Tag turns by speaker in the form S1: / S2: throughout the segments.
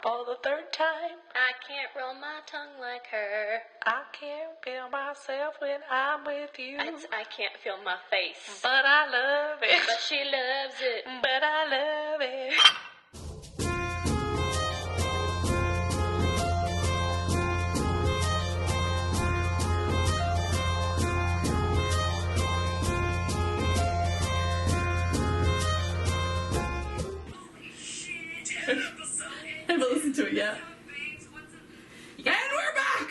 S1: for the third time.
S2: I can't roll my tongue like her.
S1: I can't feel myself when I'm with you.
S2: I can't feel my face.
S1: But I love it.
S2: But she loves it.
S1: But I love it.
S3: I haven't listened to it yet. And we're back!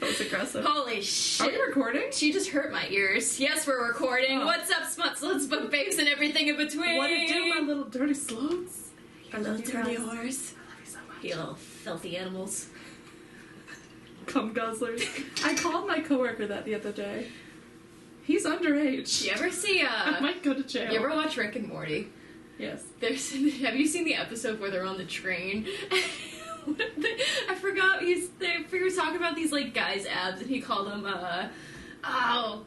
S3: That was aggressive.
S2: Holy shit.
S3: Are we recording?
S2: She just hurt my ears. Yes, we're recording.
S3: Oh.
S2: What's up, smuts, sluts, bug babes, and everything in between?
S3: What it do, my little dirty sluts?
S2: I love dirty whores.
S3: I love you so much.
S2: You little filthy animals.
S3: Cum guzzlers. I called my coworker that the other day. He's underage.
S2: You ever see,
S3: I might go to jail.
S2: You ever watch Rick and Morty?
S3: Yes.
S2: Have you seen the episode where they're on the train? I forgot, they were talking about these, like, guys' abs, and he called them, cum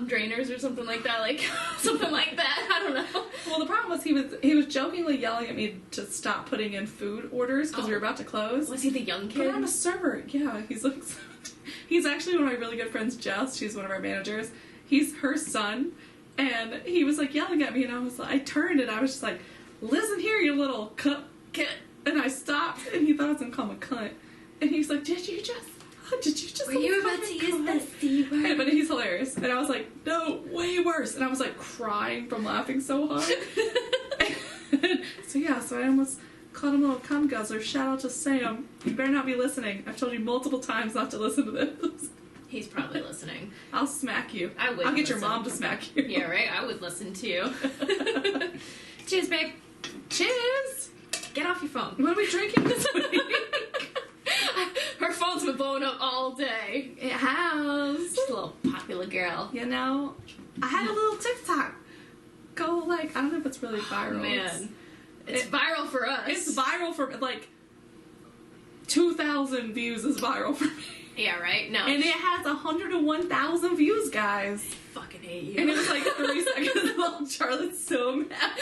S2: drainers or something like that, like, something like that, I don't know.
S3: Well, the problem was he was jokingly yelling at me to stop putting in food orders because we were about to close.
S2: Was he the young kid?
S3: But I'm a server, yeah, he's actually one of my really good friends, Jess, she's one of our managers. He's her son, and he was, like, yelling at me, and I turned, and I was just like, listen here, you little cunt. And I stopped, and he thought I was gonna call him a cunt. And he was like, did you just
S2: Were you about to use the C word?
S3: Hey, but he's hilarious. And I was like, no, way worse. And I was like crying from laughing so hard. So I almost called him a little cum guzzler. Shout out to Sam. You better not be listening. I've told you multiple times not to listen to this.
S2: He's probably listening.
S3: I'll smack you.
S2: I would.
S3: I'll get your mom to smack you.
S2: Yeah, right? I would listen to you. Cheers, babe.
S3: Cheers!
S2: Get off your phone.
S3: What are we drinking this week?
S2: Her phone's been blowing up all day.
S3: It has.
S2: She's a little popular girl.
S3: You know, I had a little TikTok go, like, I don't know if it's really viral.
S2: Oh, man. It's viral for us.
S3: It's viral for, like, 2,000 views is viral for me.
S2: Yeah, right? No.
S3: And it has 101,000 views, guys.
S2: I fucking hate you.
S3: And it was like 3 seconds long. Charlotte's so mad.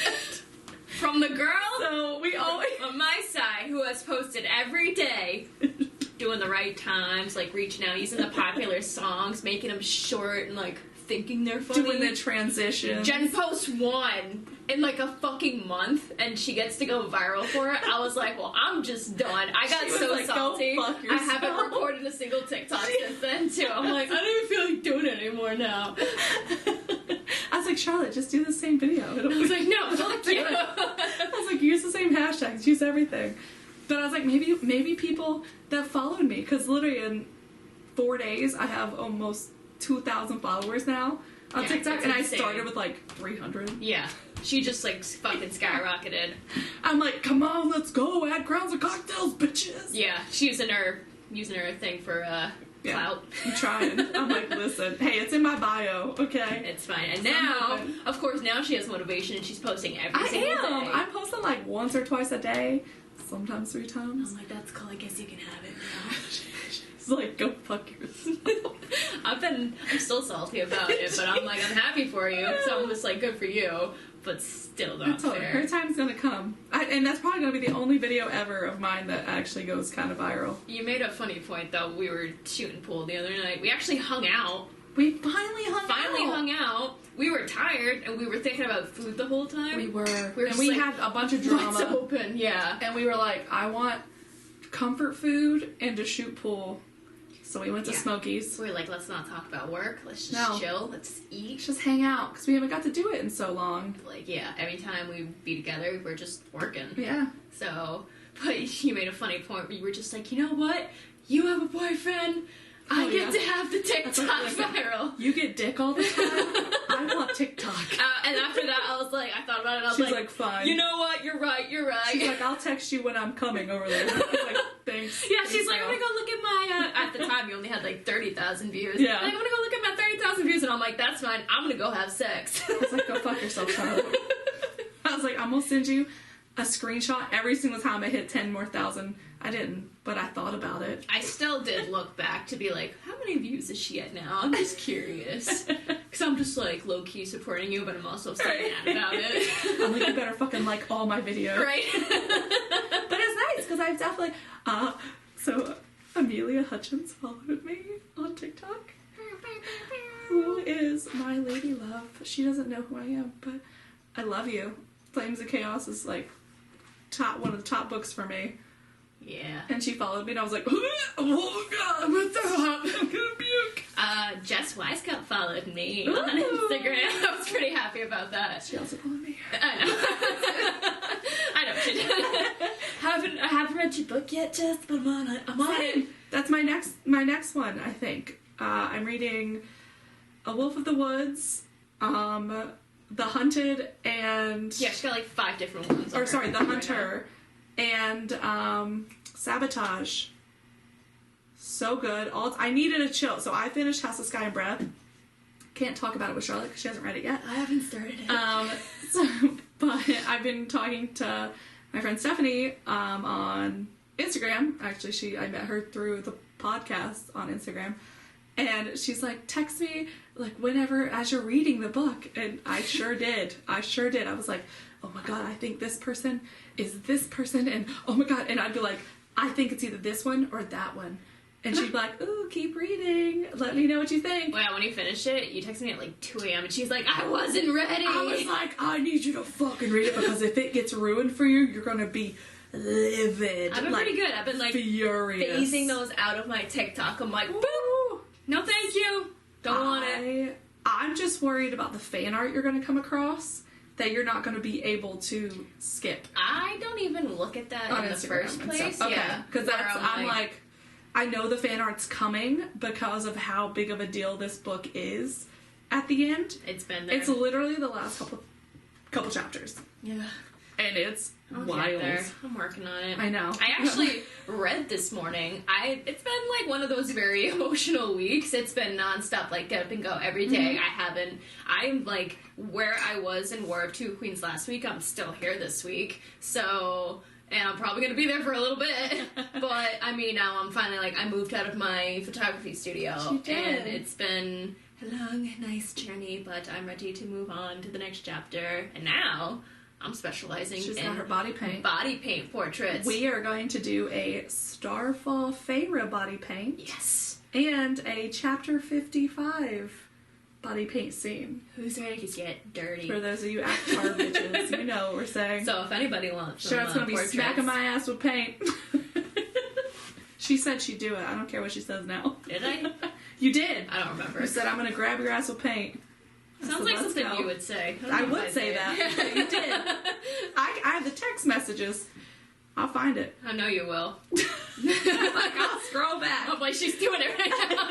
S2: From the girl
S3: So we always
S2: on my side who has posted every day, doing the right times, like reaching out, using the popular songs, making them short and like thinking they're funny.
S3: doing the transition.
S2: Jen posts one in like a fucking month and she gets to go viral for it. I was like, well, I'm just done. I got so
S3: like,
S2: salty.
S3: go fuck
S2: I haven't
S3: yourself.
S2: recorded a single TikTok since then too. I'm like, I don't even feel like doing it anymore now.
S3: I was like, Charlotte, just do the same video.
S2: I was like, no, fuck you.
S3: I was like, use the same hashtags, use everything. But I was like, maybe people that followed me, because literally in 4 days I have almost 2,000 followers now on TikTok, and
S2: insane.
S3: I started with like 300.
S2: Yeah, she just like fucking skyrocketed.
S3: I'm like, come on, let's go, add crowns and cocktails, bitches.
S2: Yeah, she's using her thing for clout.
S3: I'm trying. I'm like, listen, hey, it's in my bio, okay?
S2: It's fine. And now, of course, now she has motivation and she's posting every single day.
S3: I'm posting like once or twice a day, sometimes 3 times.
S2: I'm like, that's cool. I guess you can have it now.
S3: She's like, go fuck yourself.
S2: I'm still salty about it, but I'm like, I'm happy for you. So I'm just like, good for you, but still not fair.
S3: Her time's gonna come. And that's probably gonna be the only video ever of mine that actually goes kind of viral.
S2: You made a funny point, though. We were shooting pool the other night. We actually hung out.
S3: We finally hung out.
S2: We were tired, and we were thinking about food the whole time.
S3: We were.
S2: And
S3: we had a bunch of drama.
S2: Let's open, yeah.
S3: And we were like, I want comfort food and to shoot pool. So we went to Smokies.
S2: We were like, let's not talk about work. Let's just chill. Let's eat.
S3: Let's just hang out, because we haven't got to do it in so long.
S2: Like, yeah, every time we be together, we're just working.
S3: Yeah.
S2: So, but you made a funny point where you were just like, you know what? You have a boyfriend. I get to have the TikTok viral.
S3: You get dick all the time. I want TikTok.
S2: And after that, I was like, I thought about it. I was
S3: She's like, fine.
S2: You know what? You're right.
S3: She's like, I'll text you when I'm coming over there. I was like, thanks.
S2: Yeah, she's like, I'm gonna go look at my. At the time, you only had like 30,000 views.
S3: Yeah.
S2: I'm gonna go look at my 30,000 views, and I'm like, that's fine. I'm gonna go have sex.
S3: I was like, go fuck yourself, Charlotte. I was like, I'm gonna send you a screenshot every single time I hit 10 more thousand. I didn't, but I thought about it.
S2: I still did look back to be like, how many views is she at now? I'm just curious. Because I'm just like low-key supporting you, but I'm also still mad about it.
S3: I'm like, you better fucking like all my videos.
S2: Right?
S3: curious because I've definitely. So Amelia Hutchins followed me on TikTok. Who is my lady love? She doesn't know who I am, but I love you. Flames of Chaos is like one of the top books for me.
S2: Yeah.
S3: And she followed me, and I was like, oh god, I'm so hot, I'm gonna puke.
S2: Jess Wisecup followed me on Instagram. I was pretty happy about that.
S3: She also followed me.
S2: I know. I know she did. I haven't read your book yet, Jess, but I'm on it.
S3: That's my next one, I think. I'm reading A Wolf of the Woods, The Hunted, and...
S2: Yeah, she's got like 5 different ones.
S3: The Hunter, and Sabotage. So good. I needed a chill, so I finished House of Sky and Breath. Can't talk about it with Charlotte because she hasn't read it yet.
S2: I haven't started it.
S3: But I've been talking to my friend Stephanie on Instagram. Actually, I met her through the podcast on Instagram. And she's like, text me, like, whenever, as you're reading the book. And I sure did. I was like, oh my god, I think this person is this person. And oh my god. And I'd be like, I think it's either this one or that one. And she'd be like, ooh, keep reading. Let me know what you think.
S2: Well, when you finish it, you texted me at like 2 a.m. and she's like, I wasn't ready.
S3: I was like, I need you to fucking read it because if it gets ruined for you, you're going to be livid.
S2: I've been pretty good. I've been like
S3: furious.
S2: phasing those out of my TikTok. I'm like, boo! No thank you. Don't want it.
S3: I'm just worried about the fan art you're going to come across that you're not going to be able to skip.
S2: I don't even look at that
S3: on
S2: in
S3: Instagram
S2: the first place.
S3: Okay.
S2: Yeah.
S3: Because I'm like, I know the fan art's coming because of how big of a deal this book is at the end.
S2: It's been there.
S3: It's literally the last couple chapters.
S2: Yeah.
S3: And it's
S2: I'll
S3: wild.
S2: get there. I'm working on it.
S3: I know.
S2: I actually read this morning. It's been like one of those very emotional weeks. It's been nonstop, like get up and go every day.
S3: Mm-hmm.
S2: I'm like where I was in War of Two Queens last week. I'm still here this week. So, and I'm probably going to be there for a little bit. But I mean, now I'm finally like, I moved out of my photography studio.
S3: She did.
S2: And it's been a long, nice journey, but I'm ready to move on to the next chapter. And now I'm specializing
S3: She's
S2: in
S3: got her body paint
S2: portraits.
S3: We are going to do a Starfall Feyre body paint.
S2: Yes.
S3: And a Chapter 55 body paint scene.
S2: Who's ready to get dirty?
S3: For those of you Avatar bitches, you know what we're saying.
S2: So if anybody wants
S3: Charlotte's
S2: some
S3: going to be smacking my ass with paint. She said she'd do it. I don't care what she says now.
S2: Did I?
S3: You did.
S2: I don't remember.
S3: You said, I'm going to grab your ass with paint.
S2: Sounds like something you would say.
S3: I would say that. You did. I have the text messages. I'll find it.
S2: I know you will.
S3: Like, I'll scroll back.
S2: I'm like, she's doing it right now.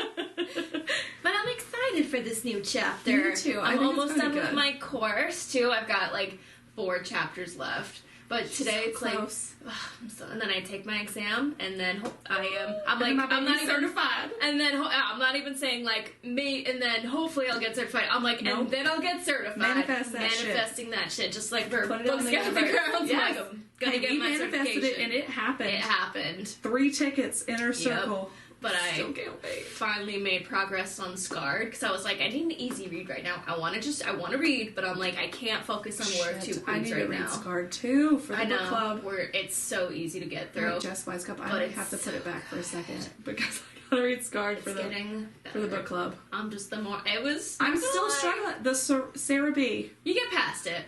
S2: But I'm excited for this new chapter.
S3: Me too.
S2: I'm almost done with my course, too. I've got, like, 4 chapters left. But today it's
S3: close.
S2: like, and then I take my exam, and then I'm
S3: I'm
S2: not even
S3: certified.
S2: And then I'm not even saying like me, and then hopefully I'll get certified. I'm like,
S3: nope.
S2: And then I'll get certified. Manifesting that shit, just like for
S3: Put it
S2: books
S3: on the
S2: get the ground.
S3: Yes.
S2: Like, I'm gonna get my
S3: manifested
S2: certification.
S3: it, and it happened.
S2: It happened.
S3: 3 tickets, inner circle.
S2: But
S3: Still
S2: I
S3: can't wait.
S2: finally made progress on Scarred because I was like, I need an easy read right now. I want to read, but I'm like, I can't focus on War of Two Queens
S3: I need
S2: right
S3: to read
S2: now.
S3: Scarred too for the
S2: I know,
S3: book club.
S2: where it's so easy to get through.
S3: Jess Wisecup. I
S2: But
S3: might
S2: it's
S3: have to put it back for a
S2: so
S3: second because I gotta read Scarred for the
S2: Getting
S3: book club.
S2: I'm just the more it was.
S3: I'm still struggling. The Sarah B.
S2: You get past it.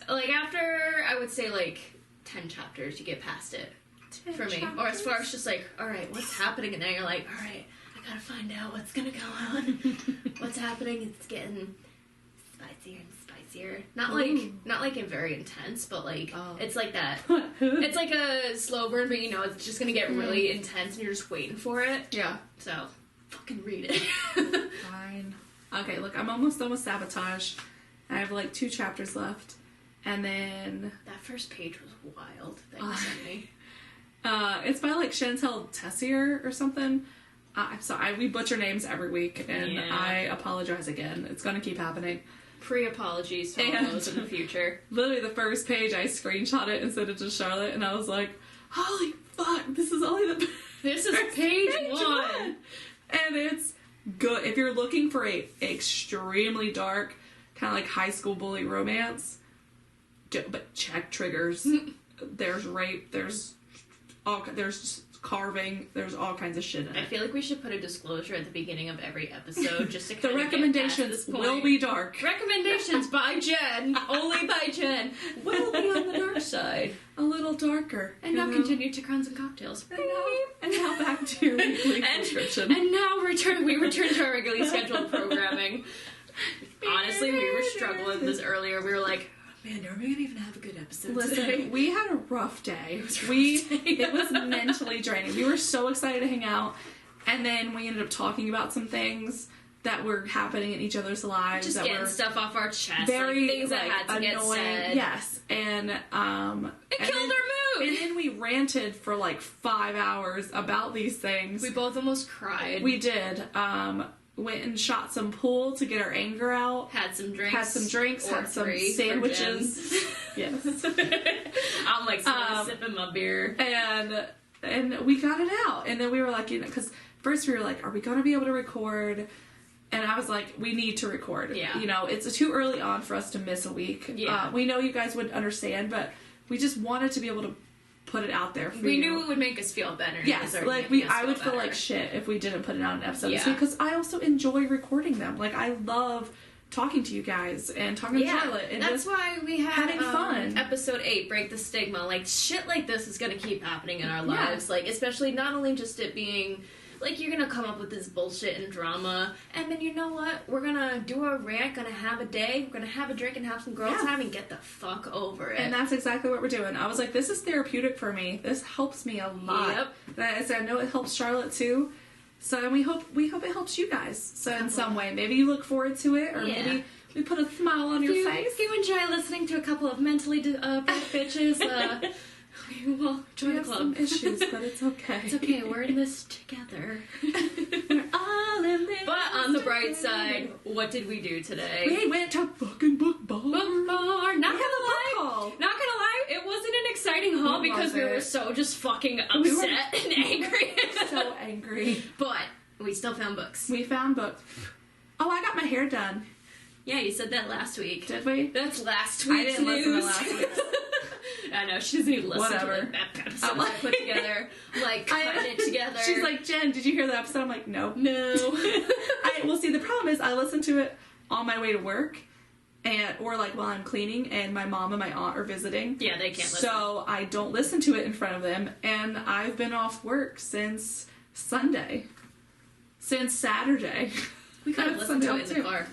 S2: Like after I would say like 10 chapters, you get past it. For me, or as far as just like, all right, what's happening, and then you're like, all right, I gotta find out what's gonna go on, what's happening. It's getting spicier and spicier. Not like in very intense, but like it's like that. It's like a slow burn, but you know it's just gonna get really intense, and you're just waiting for it.
S3: Yeah.
S2: So, fucking read it.
S3: Fine. Okay, look, I'm almost done with Sabotage. I have like 2 chapters left, and then
S2: That first page was wild. That you sent me.
S3: it's by like Chantel Tessier or something. I'm sorry, we butcher names every week, and I apologize again. It's gonna keep happening.
S2: Pre-apologies to all those in the future.
S3: Literally, the first page, I screenshot it and sent it to Charlotte, and I was like, holy fuck, this is only the
S2: This is page 1.
S3: And it's good. If you're looking for a extremely dark, kind of like high school bully romance, but check triggers. There's rape, there's there's just carving, there's all kinds of shit in
S2: I
S3: it.
S2: feel like we should put a disclosure at the beginning of every episode just to
S3: The
S2: kind of
S3: recommendations will be dark.
S2: Recommendations by Jen, only by Jen, will be on the dark side.
S3: A little darker.
S2: And now continue to Crowns and Cocktails.
S3: And now back to your weekly subscription.
S2: And now we return to our regularly scheduled programming. Honestly, we were struggling with this earlier. We were like, man, are we gonna even have a good episode
S3: Listen,
S2: today?
S3: we had a rough day.
S2: It
S3: It was mentally draining. We were so excited to hang out, and then we ended up talking about some things that were happening in each other's lives.
S2: Just
S3: that
S2: getting
S3: were
S2: stuff off our chest,
S3: very
S2: things that had to get
S3: annoying.
S2: said.
S3: Yes, and
S2: It killed our mood.
S3: And then we ranted for 5 hours about these things.
S2: We both almost cried.
S3: We did. Went and shot some pool to get our anger out.
S2: Had some drinks.
S3: Had some sandwiches. Yes.
S2: I'm sipping my beer.
S3: And we got it out. And then we were like, because first we were like, are we going to be able to record? And I was like, we need to record.
S2: Yeah.
S3: It's too early on for us to miss a week.
S2: Yeah.
S3: We know you guys would understand, but we just wanted to be able to put it out there for you.
S2: We knew it would make us feel better.
S3: Yes, I would feel like shit if we didn't put it out in episodes because I also enjoy recording them. I love talking to you guys and talking to Charlotte. And
S2: that's why we had
S3: having fun.
S2: Episode 8, Break the Stigma. Shit like this is gonna keep happening in our lives. Especially not only just it being you're gonna come up with this bullshit and drama, and then you know what? We're gonna do a rant, gonna have a day, we're gonna have a drink and have some girl time and get the fuck over it.
S3: And that's exactly what we're doing. I was like, this is therapeutic for me. This helps me a lot. Yep. I know it helps Charlotte too. So we hope it helps you guys. So in some way, maybe you look forward to it, or maybe we put a smile on your face.
S2: If you enjoy listening to a couple of mentally broke bitches, well, join the club.
S3: Some issues, but it's okay.
S2: It's okay. We're in this together.
S3: We're all in this.
S2: But on the bright side, what did we do today?
S3: We went to fucking book bar.
S2: Book bar. Not gonna lie, it wasn't an exciting haul because we were so just fucking upset and angry.
S3: So angry.
S2: But we still found books.
S3: We found books. Oh, I got my hair done.
S2: Yeah, you said that last week.
S3: Did we?
S2: That's last week's
S3: I didn't listen to
S2: news.
S3: last week's.
S2: I know, she doesn't even listen
S3: Whatever.
S2: to that episode I put together. Cutting it together.
S3: She's like, Jen, did you hear the episode? I'm like, no. Well, see, the problem is I listen to it on my way to work, or while I'm cleaning, and my mom and my aunt are visiting.
S2: Yeah, they can't listen.
S3: So I don't listen to it in front of them, and I've been off work since Sunday. Since Saturday.
S2: We could have listened to it in the car.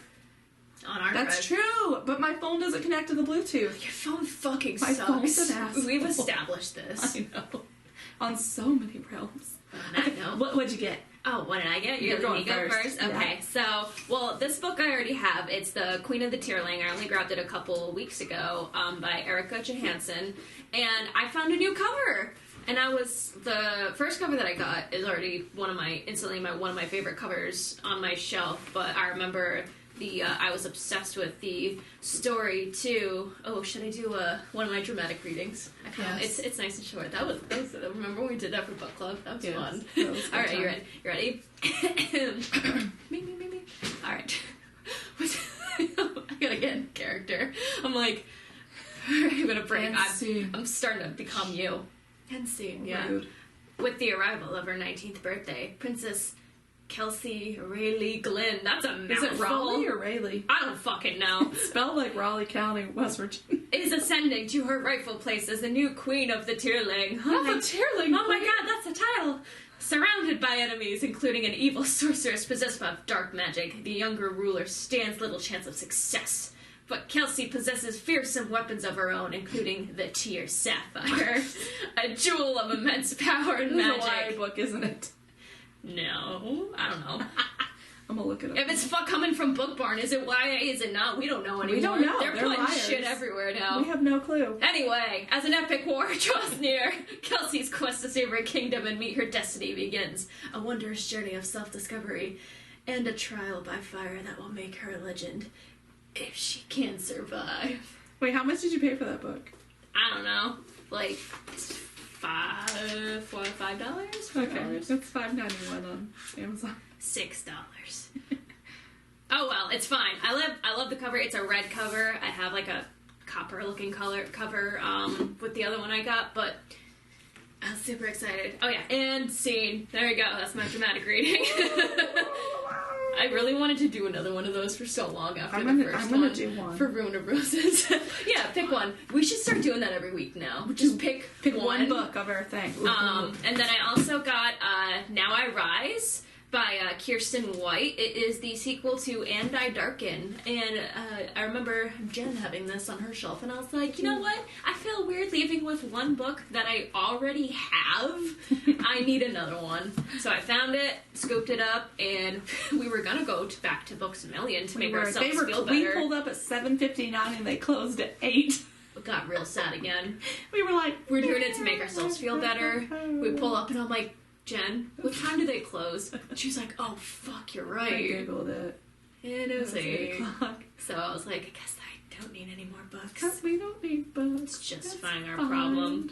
S2: On our
S3: That's
S2: drive.
S3: true, but my phone doesn't connect to the Bluetooth.
S2: Your phone fucking
S3: My
S2: sucks.
S3: phone's an asshole.
S2: We've established this.
S3: I know. On so many realms.
S2: I know.
S3: What'd you get?
S2: Oh, what did I get?
S3: You're going
S2: go
S3: first.
S2: Okay,
S3: Yeah.
S2: so, this book I already have. It's The Queen of the Tierling. I only grabbed it a couple weeks ago by Erica Johansson. And I found a new cover. And the first cover that I got is already one of my favorite covers on my shelf. But I remember I was obsessed with the story too. Oh, should I do one of my dramatic readings?
S3: Yes.
S2: It's nice and short. That was remember when we did that for book club? That was fun.
S3: That was
S2: All right,
S3: fun.
S2: you ready? Me. All right. I gotta get in character. I'm like, I'm gonna break. I'm starting to become you. And scene, yeah.
S3: Rude.
S2: With the arrival of her 19th birthday, Princess Kelsey Rayleigh Glynn. That's a mouthful.
S3: Is it Raleigh or Rayleigh?
S2: I don't fucking know.
S3: Spelled like Raleigh County, West Virginia.
S2: Is ascending to her rightful place as the new queen of the Tierling.
S3: Tierling.
S2: Oh my god, that's a title! Surrounded by enemies, including an evil sorceress possessed by dark magic, the younger ruler stands little chance of success. But Kelsey possesses fearsome weapons of her own, including the Tear Sapphire, a jewel of immense power and magic.
S3: It's a YA book, isn't it?
S2: No, I don't know.
S3: I'm gonna look it up.
S2: If it's coming from Book Barn, is it YA? Is it not? We don't know anymore.
S3: We don't know.
S2: They're putting
S3: liars.
S2: shit everywhere now.
S3: We have no clue.
S2: Anyway, as an epic war draws near, Kelsey's quest to save her kingdom and meet her destiny begins. A wondrous journey of self-discovery and a trial by fire that will make her a legend. If she can survive.
S3: Wait, how much did you pay for that book?
S2: I don't know. $5?
S3: Okay, it's $5.91 on Amazon.
S2: $6. Oh well, it's fine. I love the cover. It's a red cover. I have a copper looking cover with the other one I got, but I was super excited. Oh yeah, and scene. There you go. That's my dramatic reading. I really wanted to do another one of those for so long after the first
S3: I'm gonna do one
S2: for Ruin of Roses. Yeah, pick one. We should start doing that every week now. Just pick
S3: one book of our thing.
S2: And then I also got Now I Rise by Kirsten White. It is the sequel to And I Darken. And I remember Jen having this on her shelf, and I was like, you know what? I feel weird leaving with one book that I already have. I need another one. So I found it, scooped it up, and we were gonna go back to Books A Million to make ourselves feel better.
S3: We pulled up at 7:59 and they closed at 8.
S2: It got real sad again.
S3: We were like,
S2: we're doing it to make ourselves feel better. We pull up, and I'm like, Jen, what time do they close? She's like, oh, fuck, you're right.
S3: I googled it.
S2: And it was 8 o'clock. So I was like, I guess I don't need any more books.
S3: Because we don't need books.
S2: It's just fine, our problem.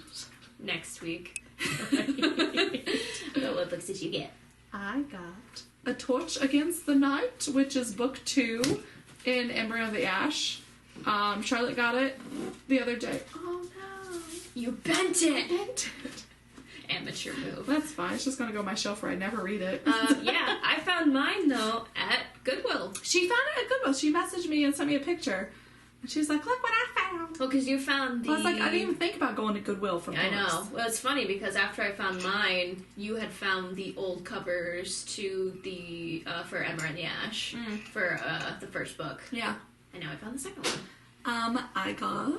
S2: Next week. So what books did you get?
S3: I got A Torch Against the Night, which is book 2 in Embryo of the Ash. Charlotte got it the other day. Oh no.
S2: You bent it! Amateur move.
S3: That's fine. It's just gonna go on my shelf where I never read it.
S2: Yeah, I found mine though at Goodwill.
S3: She found it at Goodwill. She messaged me and sent me a picture. And she was like, look what I found.
S2: Well, because you found the...
S3: I was like, I didn't even think about going to Goodwill for books.
S2: I know. Well, it's funny because after I found mine, you had found the old covers to the, for Emma and the Ash, for the first book.
S3: Yeah.
S2: And now I found the second one.
S3: I got...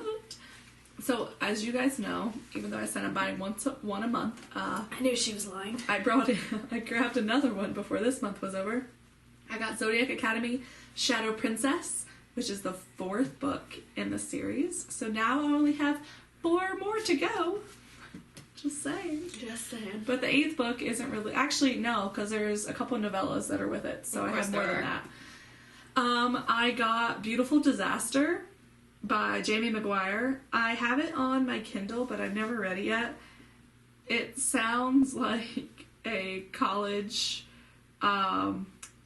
S3: So, as you guys know, even though I said I'm buying one a month,
S2: I knew she was lying.
S3: I grabbed another one before this month was over. I got Zodiac Academy Shadow Princess, which is the 4th book in the series. So now I only have 4 more to go. Just saying.
S2: Just saying.
S3: But the 8th book isn't really... Actually, no, because there's a couple novellas that are with it. So I have more than that. I got Beautiful Disaster by Jamie Maguire. I have it on my Kindle, but I've never read it yet. It sounds like a college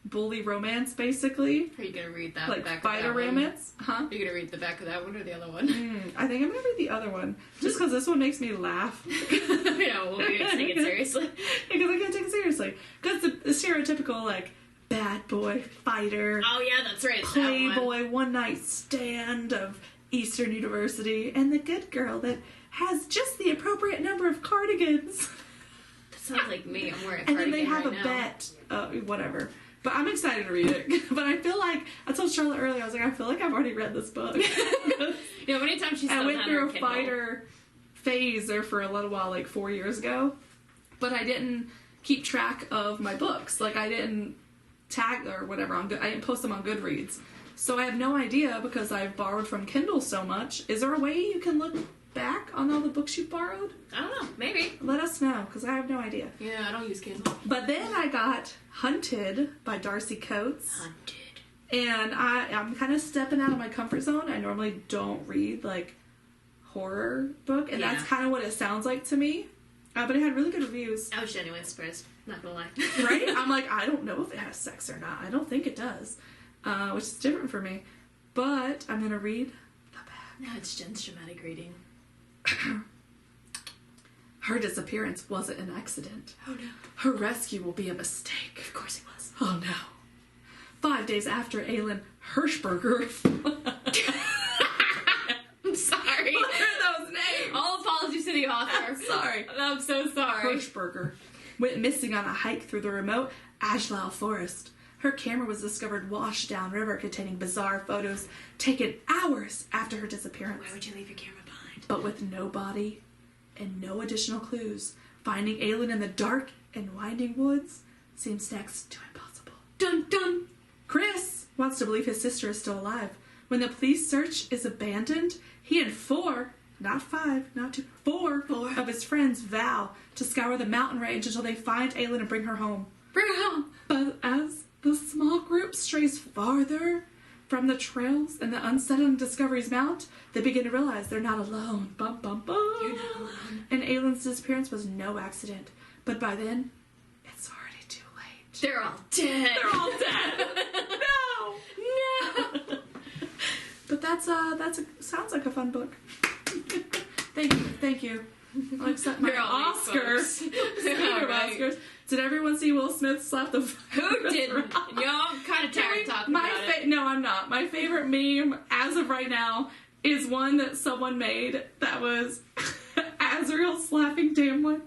S3: bully romance, basically.
S2: Are you going to read that
S3: like
S2: back
S3: fighter
S2: of that
S3: romance?
S2: one?
S3: Huh?
S2: Are you going to read the back of that one or the other one?
S3: I think I'm going to read the other one. Just because this one makes me laugh.
S2: Yeah, well, we can't take it seriously.
S3: Because I can't take it seriously. Because the stereotypical, like, bad boy fighter.
S2: Oh, yeah, that's right.
S3: Playboy one night stand of Eastern University. And the good girl that has just the appropriate number of cardigans.
S2: That sounds like me. I'm wearing a
S3: and
S2: cardigan
S3: then they have
S2: right
S3: a
S2: now.
S3: bet. Whatever. But I'm excited to read it. But I feel like, I told Charlotte earlier, I was like, I feel like I've already read this book.
S2: Yeah, anytime she's
S3: I went through a
S2: Kindle.
S3: fighter phase there for a little while, like 4 years ago. But I didn't keep track of my books. Like, I didn't tag or whatever. I didn't post them on Goodreads. So I have no idea because I've borrowed from Kindle so much. Is there a way you can look back on all the books you borrowed?
S2: I don't know. Maybe.
S3: Let us know, because I have no idea.
S2: Yeah, I don't use Kindle.
S3: But then I got Hunted by Darcy Coates.
S2: Hunted.
S3: And I'm kind of stepping out of my comfort zone. I normally don't read, like, horror book. And that's kind of what it sounds like to me. But it had really good reviews.
S2: I was genuinely surprised. Not gonna lie.
S3: Right? I'm like, I don't know if it has sex or not. I don't think it does. Which is different for me. But I'm going to read the back.
S2: No, it's Jen's dramatic reading.
S3: Her disappearance wasn't an accident.
S2: Oh no.
S3: Her rescue will be a mistake.
S2: Of course it was.
S3: Oh no. 5 days after Aylin Hirschberger...
S2: I'm sorry.
S3: What are those names?
S2: All apologies to the author.
S3: I'm sorry.
S2: I'm so sorry.
S3: Hirschberger went missing on a hike through the remote Ashlau forest. Her camera was discovered washed down river containing bizarre photos taken hours after her disappearance.
S2: Why would you leave your camera behind?
S3: But with no body and no additional clues, finding Aylin in the dark and winding woods seems next to impossible. Dun dun! Chris wants to believe his sister is still alive. When the police search is abandoned, he and 4, not 5, not 2, 4 of his friends vow to scour the mountain range until they find Aylin and bring her home.
S2: Bring her home!
S3: But as the small group strays farther from the trails and the unsettling discoveries mount, they begin to realize they're not alone. Bum, bum, bum.
S2: You're not alone.
S3: And Aylin's disappearance was no accident. But by then, it's already too late.
S2: They're all dead.
S3: They're all dead. No!
S2: No!
S3: But sounds like a fun book. Thank you. Well, except my
S2: You're all these
S3: Oscars.
S2: folks.
S3: Speaking
S2: Yeah,
S3: of
S2: right.
S3: Oscars, did everyone see Will Smith slap the
S2: Who didn't? Yo, I'm kind of tired of talking about it.
S3: No, I'm not. My favorite meme, as of right now, is one that someone made that was Azrael slapping Tamlin.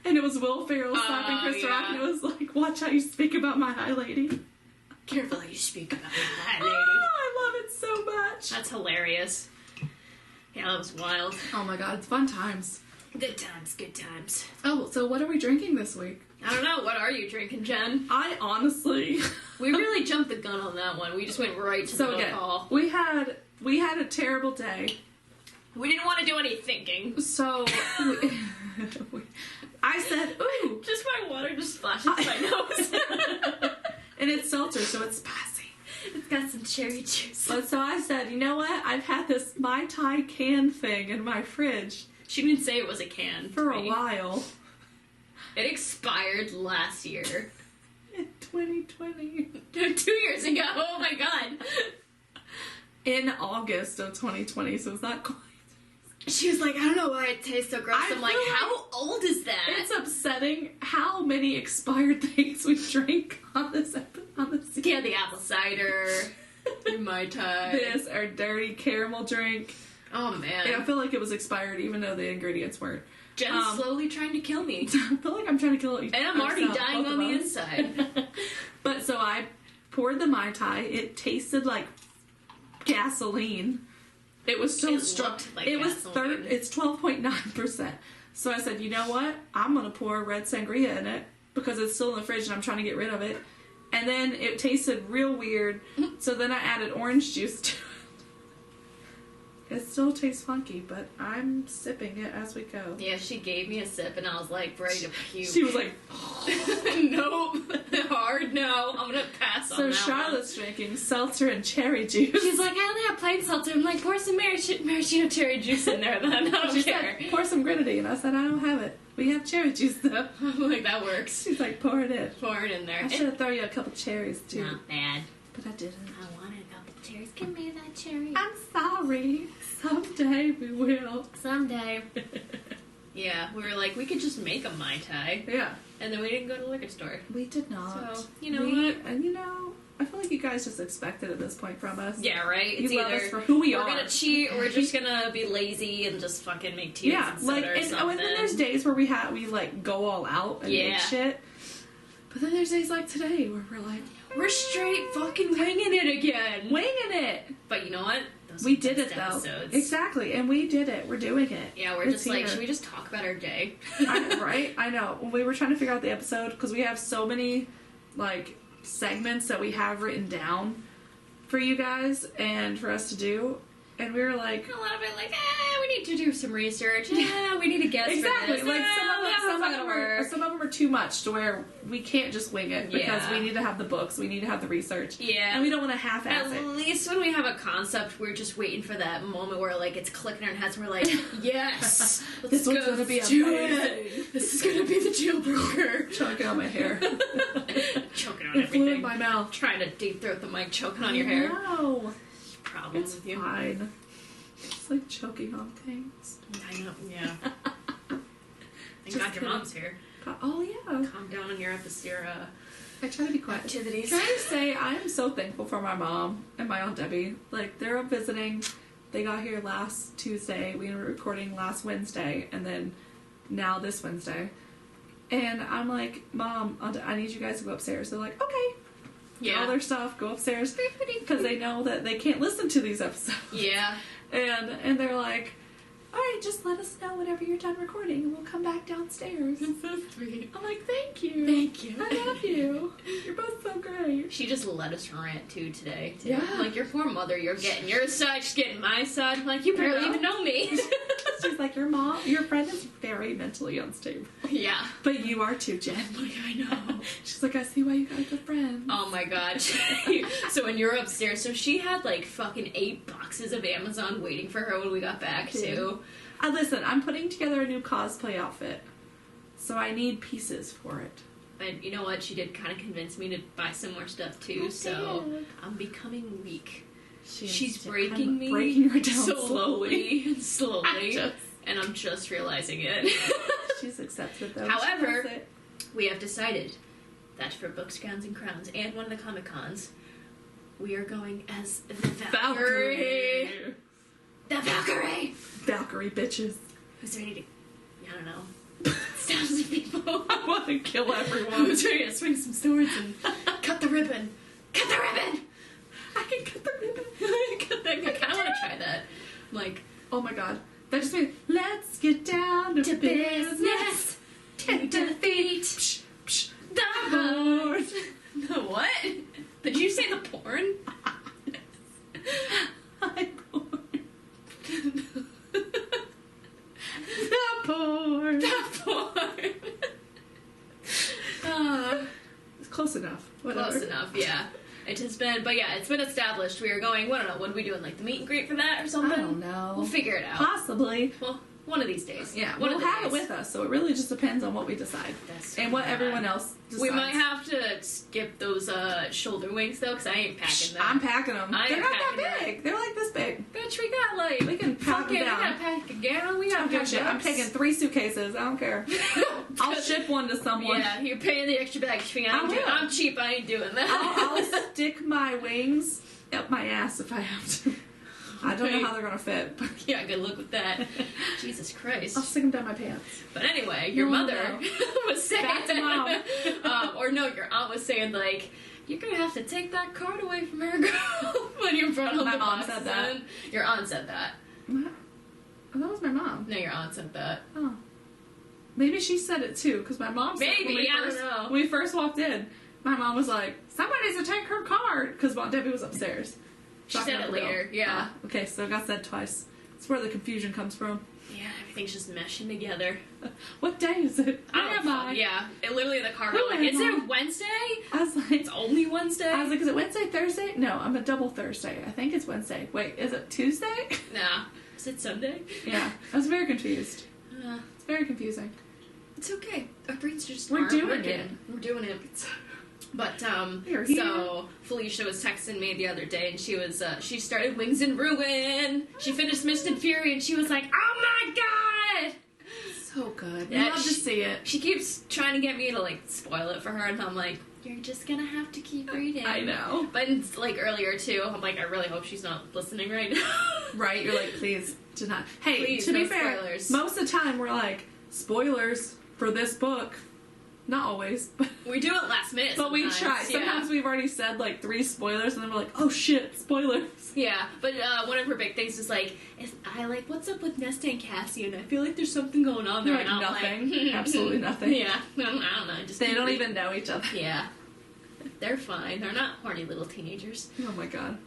S3: And it was Will Ferrell slapping Chris Rock, and it was like, watch how you speak about my high lady.
S2: Careful how you speak about my lady.
S3: I love it so much.
S2: That's hilarious. Yeah, that was wild.
S3: Oh my god, it's fun times.
S2: Good times, good times.
S3: Oh, so what are we drinking this week?
S2: I don't know, what are you drinking, Jen?
S3: I honestly...
S2: We really jumped the gun on that one. We just went right to the
S3: okay,
S2: call.
S3: we had a terrible day.
S2: We didn't want to do any thinking.
S3: So, I said, ooh.
S2: Just my water just splashes my nose.
S3: And it's seltzer, so it's spicy.
S2: It's got some cherry juice.
S3: But so I said, you know what? I've had this Mai Tai can thing in my fridge
S2: She didn't say it was a can.
S3: for a while.
S2: It expired last year.
S3: In 2020.
S2: 2 years ago. Oh my god.
S3: In August of 2020, so it's not quite.
S2: She was like, I don't know why it tastes so gross. I'm like,
S3: feel like
S2: how old is that?
S3: It's upsetting how many expired things we drink on this season.
S2: Yeah, the apple cider, your Mai Tai.
S3: This, our dirty caramel drink.
S2: Oh man.
S3: Yeah, I feel like it was expired even though the ingredients weren't.
S2: Jen's slowly trying to kill me.
S3: I feel like I'm trying to kill it.
S2: And I'm already dying on the inside.
S3: But so I poured the Mai Tai. It tasted like gasoline. It was so
S2: It
S3: strong.
S2: looked like
S3: It was
S2: gasoline.
S3: It's 12.9%. So I said, you know what? I'm gonna pour red sangria in it because it's still in the fridge and I'm trying to get rid of it. And then it tasted real weird. So then I added orange juice to it. It still tastes funky, but I'm sipping it as we go.
S2: Yeah, she gave me a sip and I was like ready to puke.
S3: She was like,
S2: nope. Hard no. I'm gonna pass on
S3: so
S2: that
S3: Charlotte's drinking seltzer and cherry juice.
S2: She's like, I only have plain seltzer. I'm like, pour some maraschino cherry juice in there then. I don't
S3: She
S2: care.
S3: said, pour some grenadine. I said, I don't have it. We have cherry juice though.
S2: I'm like, that works.
S3: She's like, pour it in.
S2: Pour it in there.
S3: I should have thrown you a couple cherries too.
S2: Not bad.
S3: But I didn't.
S2: I wanted a couple cherries. Give me that cherry.
S3: I'm sorry. Someday we will.
S2: Someday. Yeah, we were like, we could just make a Mai Tai.
S3: Yeah.
S2: And then we didn't go to the liquor store.
S3: We did not.
S2: So, you know what?
S3: And you know, I feel like you guys just expect it at this point from us.
S2: Yeah, right? It's
S3: You love
S2: either
S3: us for who we are.
S2: we're gonna cheat or we're just gonna be lazy and just fucking make tea
S3: Yeah,
S2: and soda
S3: like,
S2: or
S3: and
S2: something.
S3: then there's days where we like go all out and make
S2: Yeah.
S3: shit. But then there's days like today where we're like,
S2: We're straight fucking winging it again.
S3: winging it.
S2: But you know what? Those
S3: We
S2: are
S3: did
S2: best
S3: it though.
S2: Episodes.
S3: Exactly, and we did it. We're doing it.
S2: Yeah, we're
S3: It's
S2: just like,
S3: here.
S2: should we just talk about our day?
S3: Right? I know. We were trying to figure out the episode because we have so many like segments that we have written down for you guys and for us to do, and we were like,
S2: A little bit like, we need to do some research. We need to guess
S3: exactly.
S2: for this.
S3: Like some of them are too much to where we can't just wing it because
S2: Yeah.
S3: we need to have the books, we need to have the research,
S2: Yeah.
S3: and we don't want to half-ass
S2: At
S3: it.
S2: least when we have a concept, we're just waiting for that moment where like it's clicking in our heads and we're like, yes, let's
S3: This one's
S2: go
S3: gonna be
S2: do
S3: amazing.
S2: it. This is gonna be the jailbreaker.
S3: Choking on my hair.
S2: Choking on
S3: It flew in
S2: everything.
S3: my mouth.
S2: Trying to deep throat the mic, choking on your hair.
S3: No,
S2: Problem
S3: it's
S2: with you.
S3: fine. It's like choking on things.
S2: I know, yeah. Thank
S3: Just
S2: God your
S3: kidding.
S2: mom's here.
S3: Oh yeah.
S2: Calm down on your
S3: I try to be quiet.
S2: activities.
S3: Can I just say, I am so thankful for my mom and my Aunt Debbie. Like, they're up visiting. They got here last Tuesday. We were recording last Wednesday, and then now this Wednesday. And I'm like, Mom, I need you guys to go upstairs. They're like, okay. Get all
S2: Yeah.
S3: their stuff, go upstairs. Because they know that they can't listen to these episodes.
S2: Yeah.
S3: And they're like, all right, just let us know whenever you're done recording, and we'll come back downstairs.
S2: That's so sweet.
S3: I'm like, thank you.
S2: Thank you.
S3: I love you. You're both so great.
S2: She just let us rant too today.
S3: Yeah.
S2: I'm like, your poor mother, you're getting your side, she's getting my side. I'm like, you barely
S3: Yeah.
S2: even know me.
S3: She's like, your friend is very mentally unstable.
S2: Yeah.
S3: But you are too, Jen.
S2: Like, I know.
S3: She's like, I see why you guys are friends.
S2: Oh my god. So when you were upstairs, so she had like fucking 8 boxes of Amazon waiting for her when we got back too.
S3: Listen, I'm putting together a new cosplay outfit. So I need pieces for it.
S2: And you know what? She did kind of convince me to buy some more stuff too, so I'm becoming weak. She's breaking me
S3: breaking her down
S2: slowly.
S3: I
S2: Slowly.
S3: just-
S2: and I'm just realizing it.
S3: She's accepted though.
S2: However, we have decided that for Books, Grounds, and Crowns and one of the Comic Cons, we are going as the Valkyrie. The Valkyrie!
S3: Valkyrie bitches.
S2: Who's ready to, I don't know, stab some people?
S3: I want to kill everyone.
S2: Who's ready to swing some swords and cut the ribbon? Cut the ribbon!
S3: I can cut the ribbon.
S2: I kind of want to try that. Like,
S3: oh my god. That just means, let's get down to business.
S2: To defeat
S3: Psh, psh,
S2: the horde. The what? Did you say the porn?
S3: I'm born. The porn.
S2: The porn.
S3: It's close enough. Whatever.
S2: Close enough, yeah. It has been, but yeah, it's been established. We are going, I don't know, what are we doing, like the meet and greet for that or something?
S3: I don't know.
S2: We'll figure it out.
S3: Possibly.
S2: Well, one of these days.
S3: Yeah,
S2: one
S3: we'll
S2: of the
S3: have
S2: days.
S3: it with us, so it really just depends on what we decide.
S2: That's
S3: and what
S2: right.
S3: everyone else decides.
S2: We might have to skip those shoulder wings, though, because I ain't packing them.
S3: I'm packing them.
S2: I
S3: They're
S2: ain't
S3: not
S2: packing
S3: that
S2: them.
S3: big. They're like this big.
S2: Bitch, we got, like,
S3: We can pack
S2: fucking,
S3: them down.
S2: we gotta pack a gallon, we gotta pack
S3: Shit, I'm
S2: books.
S3: taking 3 suitcases. I don't care. I'll ship one to someone.
S2: Yeah, you're paying the extra baggage fee.
S3: I will.
S2: I'm cheap, I ain't doing that.
S3: I'll stick my wings up my ass if I have to. I don't know how they're gonna fit, but
S2: Yeah, good luck with that. Jesus Christ.
S3: I'll stick them down my pants.
S2: But anyway, your
S3: No,
S2: mother
S3: no.
S2: was saying
S3: Back to Mom.
S2: or no, your aunt was saying, like, you're gonna have to take that card away from her, girl, when you brought home
S3: My
S2: the
S3: mom
S2: boxes
S3: said that.
S2: in. Your aunt said that.
S3: That was my mom.
S2: No, your aunt said that.
S3: Oh. Maybe she said it too, because my mom said
S2: Maybe,
S3: when
S2: I don't know.
S3: when we first walked in, my mom was like, somebody needs to take her card, because Aunt Debbie was upstairs.
S2: She
S3: Knocking
S2: said
S3: on
S2: it
S3: the bell.
S2: later, yeah.
S3: Oh, okay, so it got said twice. That's where the confusion comes from.
S2: Yeah, everything's just meshing together.
S3: What day is it?
S2: I
S3: Where
S2: don't
S3: am
S2: know.
S3: I?
S2: Yeah, it literally the car.
S3: Who
S2: Like,
S3: am
S2: is
S3: I?
S2: it Wednesday?
S3: I was like,
S2: It's only Wednesday.
S3: I was like, is it Wednesday, Thursday? No, I'm a double Thursday. I think it's Wednesday. Wait, is it Tuesday?
S2: Nah. Is it Sunday?
S3: Yeah, I was very confused.
S2: Uh,
S3: It's very confusing.
S2: it's okay. Our brains just
S3: We're
S2: aren't
S3: doing
S2: working.
S3: it.
S2: We're doing it. But
S3: We're here.
S2: so Felicia was texting me the other day, and she was she started Wings and Ruin. She finished Mist and Fury, and she was like, "Oh my god!"
S3: So good.
S2: Yeah,
S3: Love to see it.
S2: She keeps trying to get me to like spoil it for her, and I'm like, "You're just gonna have to keep reading."
S3: I know.
S2: But it's, like earlier too, I'm like, I really hope she's not listening right now.
S3: Right? You're like, please do not. Hey,
S2: Please,
S3: to be
S2: no
S3: fair,
S2: spoilers.
S3: most of the time we're like, spoilers for this book. Not always, but
S2: We do it last minute.
S3: but we try.
S2: sometimes, yeah.
S3: Sometimes we've already said like 3 spoilers, and then we're like, oh shit, spoilers.
S2: Yeah, but one of her big things is like, what's up with Nesta and Cassian? I feel like there's something going on there.
S3: Like,
S2: and I'm
S3: nothing.
S2: Like,
S3: Absolutely nothing.
S2: Yeah, I don't know. Just
S3: They
S2: keep
S3: don't
S2: reading.
S3: even know each other.
S2: Yeah, they're fine. They're not horny little teenagers.
S3: Oh my god.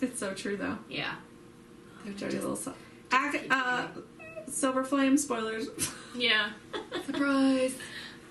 S3: It's so true though.
S2: Yeah.
S3: They're dirty little stuff.
S2: keep
S3: Silver Flame spoilers.
S2: Yeah. Surprise.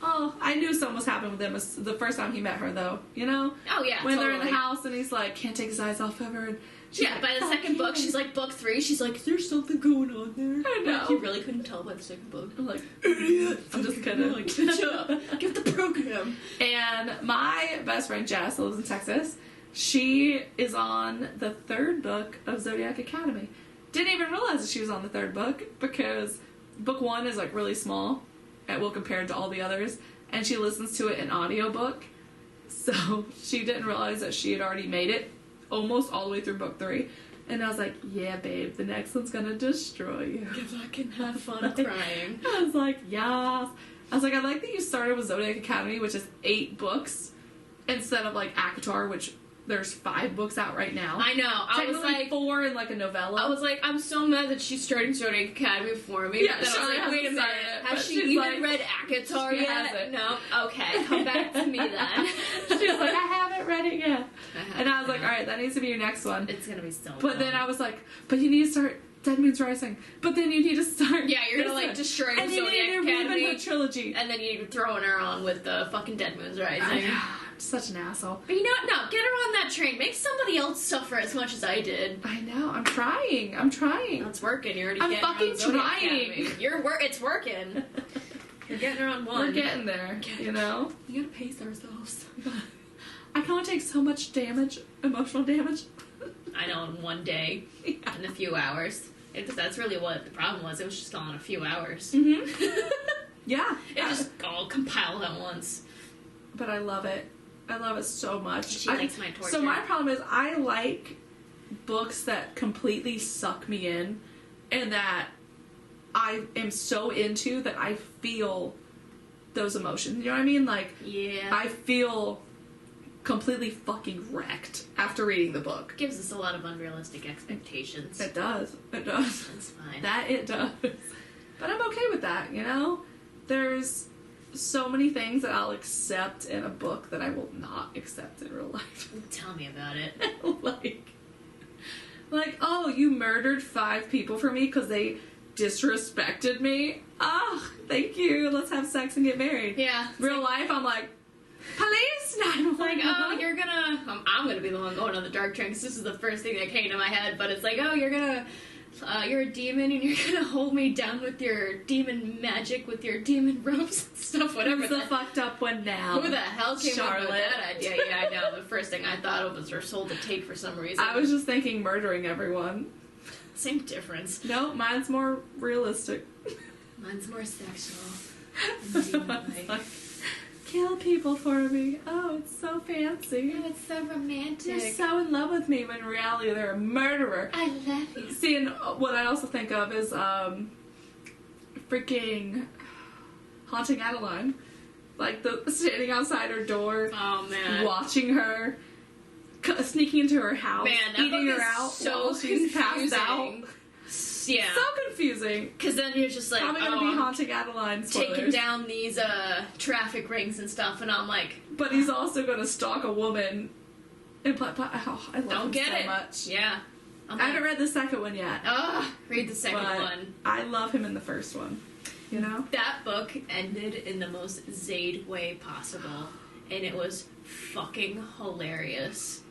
S3: Oh, I knew something was happening with him the first time he met her, though. You know?
S2: Oh yeah.
S3: When they're in
S2: totally.
S3: the house and he's like, can't take his eyes off of her. And she's
S2: Yeah,
S3: like,
S2: by the
S3: "Fuck
S2: second book,
S3: you."
S2: she's like, book 3, she's like, there's something going on there.
S3: I know.
S2: Like, you really couldn't tell by the second book.
S3: I'm like, idiot. I'm just kidding.
S2: Like, catch up. Get the program.
S3: And my best friend Jess, who lives in Texas, she is on the 3rd book of Zodiac Academy. Didn't even realize that she was on the 3rd book because book 1 is like really small, well, compared to all the others, and she listens to it in audiobook. So she didn't realize that she had already made it almost all the way through book 3. And I was like, yeah, babe, the next one's gonna destroy you.
S2: If I can have fun crying.
S3: I was like, yes. I was like, I like that you started with Zodiac Academy, which is 8 books, instead of like ACOTAR, which there's 5 books out right now.
S2: I know. I was
S3: Technically
S2: like,
S3: 4 in like a novella.
S2: I was like, I'm so mad that she's starting Zodiac Academy for me.
S3: Yeah,
S2: But then I was
S3: Charlotte
S2: like, wait a
S3: hasn't
S2: minute.
S3: started it,
S2: Has
S3: but
S2: she
S3: she's
S2: even
S3: like-
S2: read ACOTAR
S3: she
S2: yet?
S3: hasn't.
S2: No? Okay, come back to me then.
S3: She was like, I haven't read it yet.
S2: Uh-huh.
S3: And I was like, alright, that needs to be your next one.
S2: It's gonna be so
S3: But then I was like, but you need to start Dead Moon's Rising. But then you need to start...
S2: Yeah, you're gonna
S3: this
S2: like
S3: one.
S2: destroy the
S3: And you
S2: Zodiac
S3: need to read
S2: Academy.
S3: the trilogy.
S2: And then you're throwing her on with the fucking Dead Moon's Rising.
S3: I know. I'm such an asshole.
S2: But you know what? No, get her on that train. Make somebody else suffer as much as I did.
S3: I know. I'm trying. I'm trying.
S2: It's working. You're already
S3: I'm
S2: getting her on
S3: fucking
S2: the Zodiac
S3: trying.
S2: Academy. It's working. You're getting her on one.
S3: We're getting there, you know?
S2: We gotta pace ourselves.
S3: I can only take so much damage, emotional damage.
S2: I know, in one day,
S3: Yeah.
S2: in a few hours. That's really what the problem was. It was just all in a few hours.
S3: Mm-hmm. Yeah.
S2: It just all compiled at once.
S3: But I love it. I love it so much.
S2: She likes my torture.
S3: So my problem is I like books that completely suck me in and that I am so into that I feel those emotions. You know what I mean? Like,
S2: yeah.
S3: I feel completely fucking wrecked after reading the book.
S2: Gives us a lot of unrealistic expectations.
S3: It does. It does.
S2: That's fine.
S3: That it does. But I'm okay with that, you know? There's so many things that I'll accept in a book that I will not accept in real life.
S2: Tell me about it.
S3: like, oh, you murdered 5 people for me because they disrespected me? Ah, thank you. Let's have sex and get married.
S2: Yeah.
S3: Real life, I'm like, police! I'm
S2: like, oh, you're gonna... I'm gonna be the one going on the dark train because this is the first thing that came to my head, but it's like, oh, you're gonna... you're a demon and you're gonna hold me down with your demon magic, with your demon ropes and stuff, whatever.
S3: Who's the fucked up one now?
S2: Who the hell came up with
S3: Charlotte.
S2: that idea? Yeah, I know. The first thing I thought of was her soul to take for some reason.
S3: I was just thinking murdering everyone.
S2: Same difference.
S3: No, mine's more realistic.
S2: Mine's more sexual. And demon-like.
S3: Like, kill people for me. Oh, it's so fancy.
S2: Oh, it's so romantic.
S3: You're so in love with me, when in reality they're a murderer.
S2: I love you.
S3: See, and what I also think of is freaking Haunting Adeline. Like, the standing outside her door,
S2: Oh, man.
S3: watching her, sneaking into her house,
S2: Man, that
S3: eating
S2: book
S3: her
S2: is
S3: out
S2: so
S3: while she's passed out.
S2: confusing. Yeah.
S3: So confusing.
S2: Because then you're just like,
S3: Probably gonna be Haunting Adeline spoilers.
S2: taking down these traffic rings and stuff, and I'm like,
S3: But he's also gonna stalk a woman. And I love
S2: don't
S3: him
S2: get
S3: so
S2: it.
S3: much.
S2: Yeah.
S3: I haven't read the second one yet.
S2: Read the second
S3: but
S2: one.
S3: I love him in the first one. You know?
S2: That book ended in the most Zayd way possible, and it was fucking hilarious.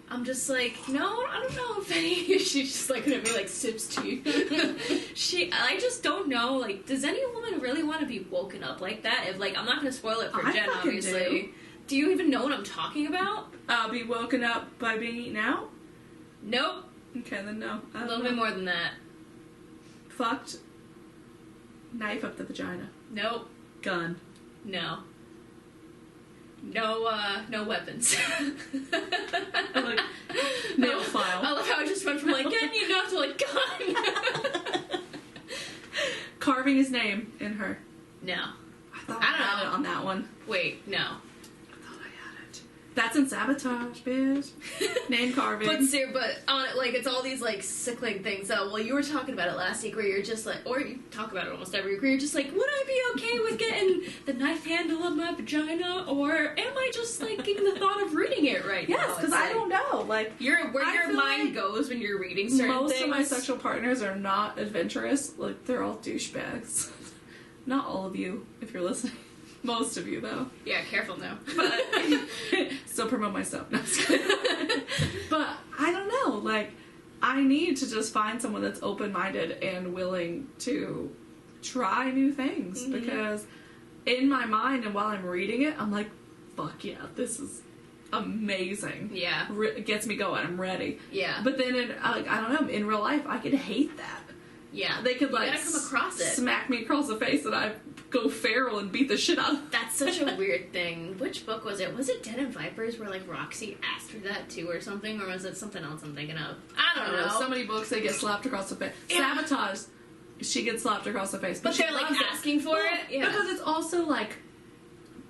S2: I'm just like, no, I don't know if any. She's just like gonna be like sips tea. I just don't know. Like, does any woman really want to be woken up like that? If like, I'm not gonna spoil it for
S3: I
S2: Jen,
S3: fucking
S2: obviously. Do you even know what I'm talking about?
S3: Be woken up by being eaten out?
S2: Nope.
S3: Okay, then no.
S2: A little bit more than that.
S3: Fucked. Knife up the vagina.
S2: Nope.
S3: Gun.
S2: No. No weapons.
S3: Like, nail file.
S2: I love how I just went from like getting enough to like gun.
S3: Carving his name in her.
S2: No.
S3: I thought
S2: I
S3: I
S2: don't
S3: had
S2: know.
S3: it on that one.
S2: Wait, no.
S3: I thought I had it. That's in Sabotage, bitch. Name carving.
S2: But on it, like, it's all these like sickling things. So, well, you were talking about it last week, where you're just like, or you talk about it almost every week, where you're just like, would I be okay with getting the knife handle of my vagina, or am I just like getting the thought of reading it right now?
S3: Yes, because I don't know. Like,
S2: Where
S3: I
S2: your
S3: feel
S2: mind
S3: like
S2: goes when you're reading certain
S3: most
S2: things.
S3: of my sexual partners are not adventurous. Like, they're all douchebags. Not all of you, if you're listening. Most of you, though.
S2: Yeah, careful now.
S3: But still promote myself. No, I'm just kidding. But I don't know. Like, I need to just find someone that's open-minded and willing to try new things.
S2: Mm-hmm.
S3: Because in my mind, and while I'm reading it, I'm like, fuck yeah, this is amazing.
S2: Yeah.
S3: It gets me going. I'm ready.
S2: Yeah.
S3: But then, I don't know, in real life, I could hate that.
S2: Yeah.
S3: They could,
S2: You
S3: like,
S2: gotta come across it.
S3: smack me across the face and I go feral and beat the shit out of
S2: That's such a weird thing. Which book was it? Was it Den and Vipers where, like, Roxy asked her that, too, or something? Or was it something else I'm thinking of? I don't know.
S3: So many books, they get slapped across the face.
S2: Yeah.
S3: Sabotage, she gets slapped across the face.
S2: But
S3: she
S2: they're, like,
S3: loves it.
S2: asking for it? Yeah.
S3: Because it's also, like,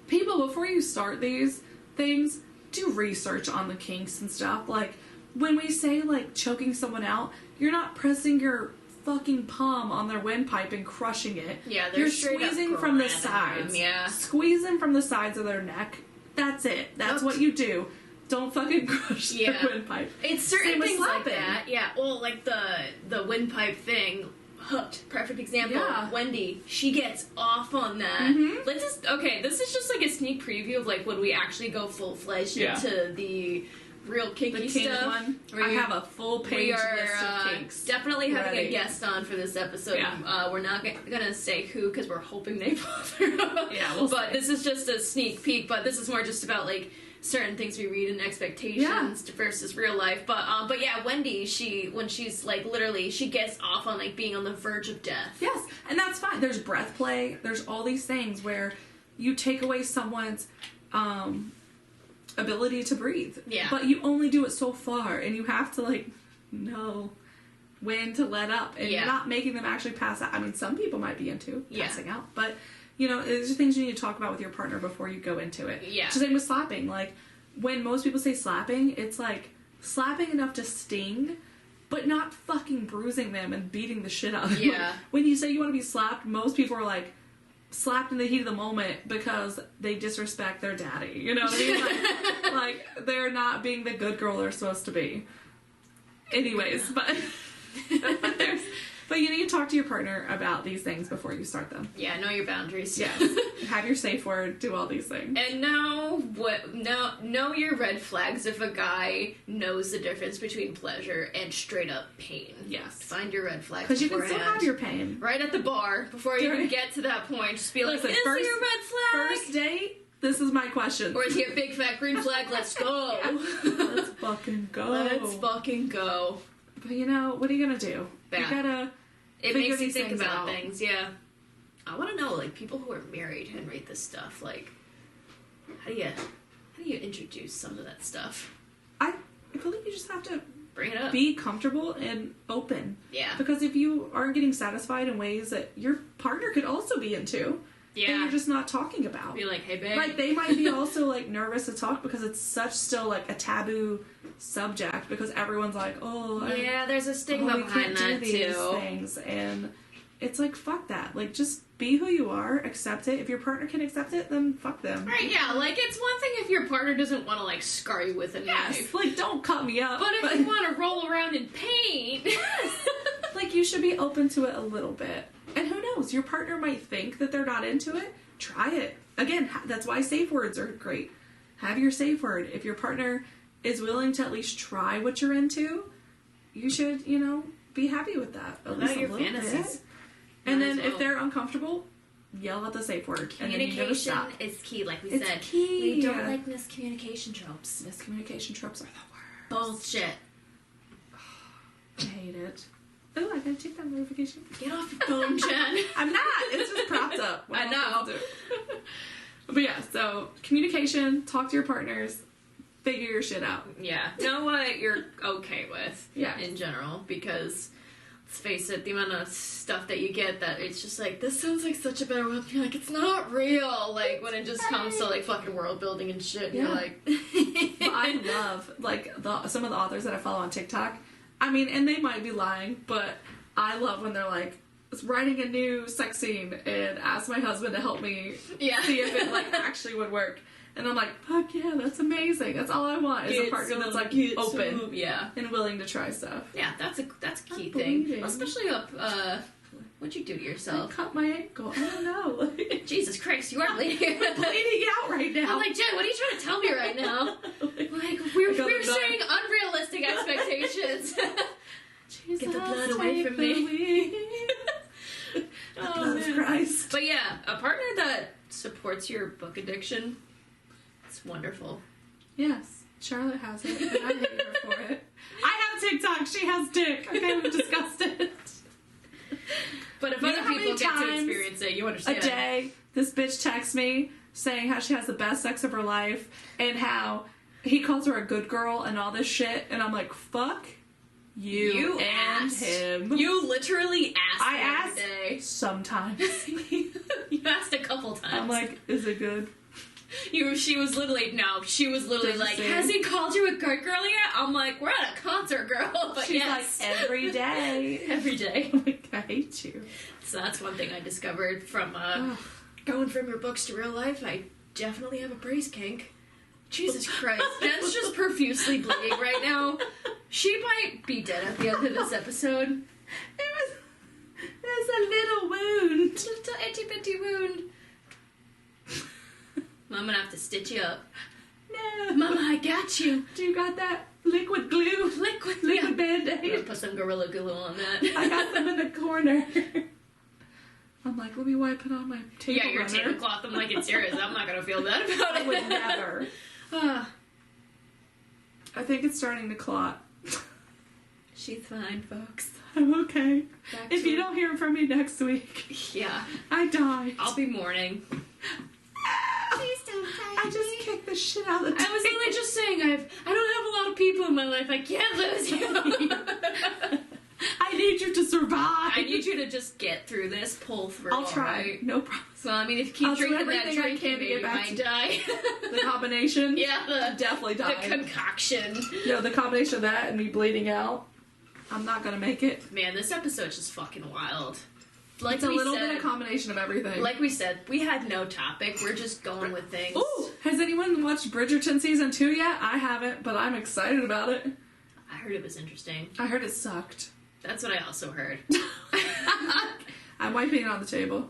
S3: people, before you start these things, do research on the kinks and stuff. Like, when we say, like, choking someone out, you're not pressing your fucking palm on their windpipe and crushing it.
S2: Yeah, they're
S3: You're
S2: straight up
S3: squeezing from the
S2: grabbing
S3: sides.
S2: them, yeah.
S3: Squeezing from the sides of their neck. That's it. That's what you do. Don't fucking crush their
S2: Yeah.
S3: windpipe.
S2: It's certain
S3: Same with
S2: things like
S3: slapping.
S2: that. Yeah, well, like the windpipe thing. Hooked. Perfect example.
S3: Yeah.
S2: Wendy, she gets off on that.
S3: Mhm.
S2: Let's just, okay, this is just like a sneak preview of like when we actually go full-fledged
S3: Yeah.
S2: into the real kinky
S3: The kink
S2: stuff.
S3: one.
S2: where
S3: I
S2: you-
S3: have a full
S2: We
S3: page
S2: are
S3: list of kinks.
S2: definitely having
S3: ready.
S2: a guest on for this episode.
S3: Yeah.
S2: We're not gonna say who because we're hoping they bother.
S3: Yeah, we'll
S2: But
S3: see.
S2: this is just a sneak peek. But this is more just about like certain things we read in expectations versus real life. But yeah, Wendy, when she's like literally, she gets off on like being on the verge of death.
S3: Yes, and that's fine. There's breath play. There's all these things where you take away someone's ability to breathe.
S2: Yeah.
S3: But you only do it so far, and you have to like know when to let up, and you're not making them actually pass out. I mean, some people might be into passing out, but you know, there's things you need to talk about with your partner before you go into it.
S2: Yeah.
S3: So same with slapping. Like, when most people say slapping, it's like slapping enough to sting, but not fucking bruising them and beating the shit out of them.
S2: Yeah.
S3: Like, when you say you want to be slapped, most people are like, slapped in the heat of the moment because they disrespect their daddy. You know what I mean? Like they're not being the good girl they're supposed to be. Anyways, but you need to talk to your partner about these things before you start them.
S2: Yeah, know your boundaries.
S3: Yes. Have your safe word, do all these things.
S2: And know your red flags if a guy knows the difference between pleasure and straight up pain.
S3: Yes.
S2: Find your red flags
S3: Because you can
S2: beforehand.
S3: still have your pain.
S2: Right at the bar, before you even get to that point, just be like,
S3: Listen,
S2: is there a red flag?
S3: First date, this is my question.
S2: Or is he a big fat green flag? Let's go.
S3: Let's fucking go.
S2: Let's fucking go.
S3: But you know, what are you gonna do?
S2: Yeah.
S3: You gotta
S2: It
S3: figure
S2: makes you
S3: these
S2: think
S3: things
S2: about
S3: out.
S2: things, yeah. I want to know, like, people who are married and read this stuff, like, how do you introduce some of that stuff?
S3: I feel like you just have to
S2: Bring it up.
S3: be comfortable and open.
S2: Yeah.
S3: Because if you aren't getting satisfied in ways that your partner could also be into, then you're just not talking about.
S2: Be like, hey, babe.
S3: Like, they might be also, like, nervous to talk because it's such still, like, a taboo subject because everyone's like,
S2: there's a stigma
S3: we
S2: behind
S3: can't
S2: that,
S3: do these
S2: too.
S3: things. And it's like, fuck that. Like, just be who you are, accept it. If your partner can accept it, then fuck them.
S2: Right, yeah, like, it's one thing if your partner doesn't want to, like, scar you with a
S3: Yes,
S2: knife.
S3: like, don't cut me up.
S2: But if you want to roll around in pain...
S3: Like, you should be open to it a little bit. And who knows, your partner might think that they're not into it. Try it. Again, that's why safe words are great. Have your safe word. If your partner is willing to at least try what you're into, you should, you know, be happy with that. At least
S2: your
S3: a little
S2: fantasies.
S3: bit. And then
S2: well.
S3: if they're uncomfortable, yell out the safe word. And then you gotta
S2: Communication
S3: stop.
S2: is key, like we
S3: It's
S2: said.
S3: key.
S2: We don't like miscommunication tropes.
S3: Miscommunication tropes are the worst.
S2: Bullshit.
S3: I hate it. Oh, I gotta take that notification.
S2: Get off your phone, Jen.
S3: I'm not. It's just propped up.
S2: I know.
S3: But yeah, so communication, talk to your partners, figure your shit out.
S2: Yeah. Know what you're okay with
S3: Yeah.
S2: in general, because let's face it, the amount of stuff that you get that it's just like, this sounds like such a better world. You're like, it's not real. Like, when it just comes to, like, fucking world building and shit,
S3: Yeah.
S2: you're like...
S3: But I love, like, some of the authors that I follow on TikTok. I mean, and they might be lying, but I love when they're like, writing a new sex scene and ask my husband to help me see if it, like, actually would work. And I'm like, fuck yeah, that's amazing. That's all I want is a partner that's, like, open and willing to try stuff.
S2: Yeah, that's a key
S3: bleeding.
S2: thing. Especially up, what'd you do to
S3: I
S2: yourself?
S3: cut my ankle. I don't know.
S2: Jesus Christ, you are bleeding.
S3: Bleeding out right now.
S2: I'm like, Jen, what are you trying to tell me right now? Like, we're setting unrealistic expectations.
S3: Jesus,
S2: Get the blood away from me.
S3: Oh, man. Christ.
S2: But yeah, a partner that supports your book addiction, it's wonderful.
S3: Yes, Charlotte has it, and I hate her for it. I have TikTok. She has dick. Okay, we've discussed it.
S2: But if
S3: You know
S2: other
S3: how many
S2: people get to
S3: times
S2: experience it, you understand.
S3: A day, this bitch texts me saying how she has the best sex of her life and how he calls her a good girl and all this shit, and I'm like, fuck you and
S2: asked.
S3: him.
S2: You literally asked.
S3: I
S2: the
S3: asked
S2: other day.
S3: sometimes.
S2: You asked a couple times.
S3: I'm like, is it good?
S2: She was literally
S3: Just
S2: like,
S3: saying.
S2: has he called you a good girl yet? I'm like, we're at a concert, girl. But
S3: She's
S2: yes.
S3: like, every day.
S2: Every day.
S3: I'm like, I hate you.
S2: So that's one thing I discovered from going from your books to real life. I definitely have a praise kink. Jesus Christ. Jen's just profusely bleeding right now. She might be dead at the end of this episode.
S3: There's a little wound.
S2: Little itty bitty wound. I'm gonna have to stitch you up.
S3: No.
S2: Mama, I got you.
S3: Do you got that liquid glue?
S2: Liquid
S3: Liquid
S2: I'm gonna
S3: Band-Aid?
S2: put some Gorilla Glue on that.
S3: I got them in the corner. I'm like, let me wipe it on my table
S2: Yeah, your
S3: runner.
S2: tablecloth. I'm like, it's yours. I'm not gonna feel bad about
S3: I
S2: it.
S3: would never. I think it's starting to clot.
S2: She's fine, folks.
S3: I'm okay.
S2: Back
S3: If
S2: to-
S3: you don't hear from me next week,
S2: Yeah.
S3: I die.
S2: I'll be mourning. Please don't die.
S3: I just kicked the shit out of the
S2: I was literally just saying I don't have a lot of people in my life. I can't lose you.
S3: I need you to survive.
S2: I need you to just get through this, pull through.
S3: I'll try.
S2: Right?
S3: No problem.
S2: So I mean, if you keep
S3: I'll do
S2: drinking that
S3: everything I
S2: drink,
S3: can to
S2: maybe
S3: get
S2: you
S3: back
S2: might
S3: to-
S2: die.
S3: The combination.
S2: Yeah,
S3: definitely
S2: the
S3: die.
S2: concoction.
S3: No, the combination of that and me bleeding out. I'm not gonna make it.
S2: Man, this episode's just fucking wild. Like
S3: It's a
S2: we
S3: little
S2: said,
S3: bit of combination of everything.
S2: Like we said, we had no topic. We're just going with things.
S3: Ooh, has anyone watched Bridgerton season 2 yet? I haven't, but I'm excited about it.
S2: I heard it was interesting.
S3: I heard it sucked.
S2: That's what I also heard.
S3: I'm wiping it on the table.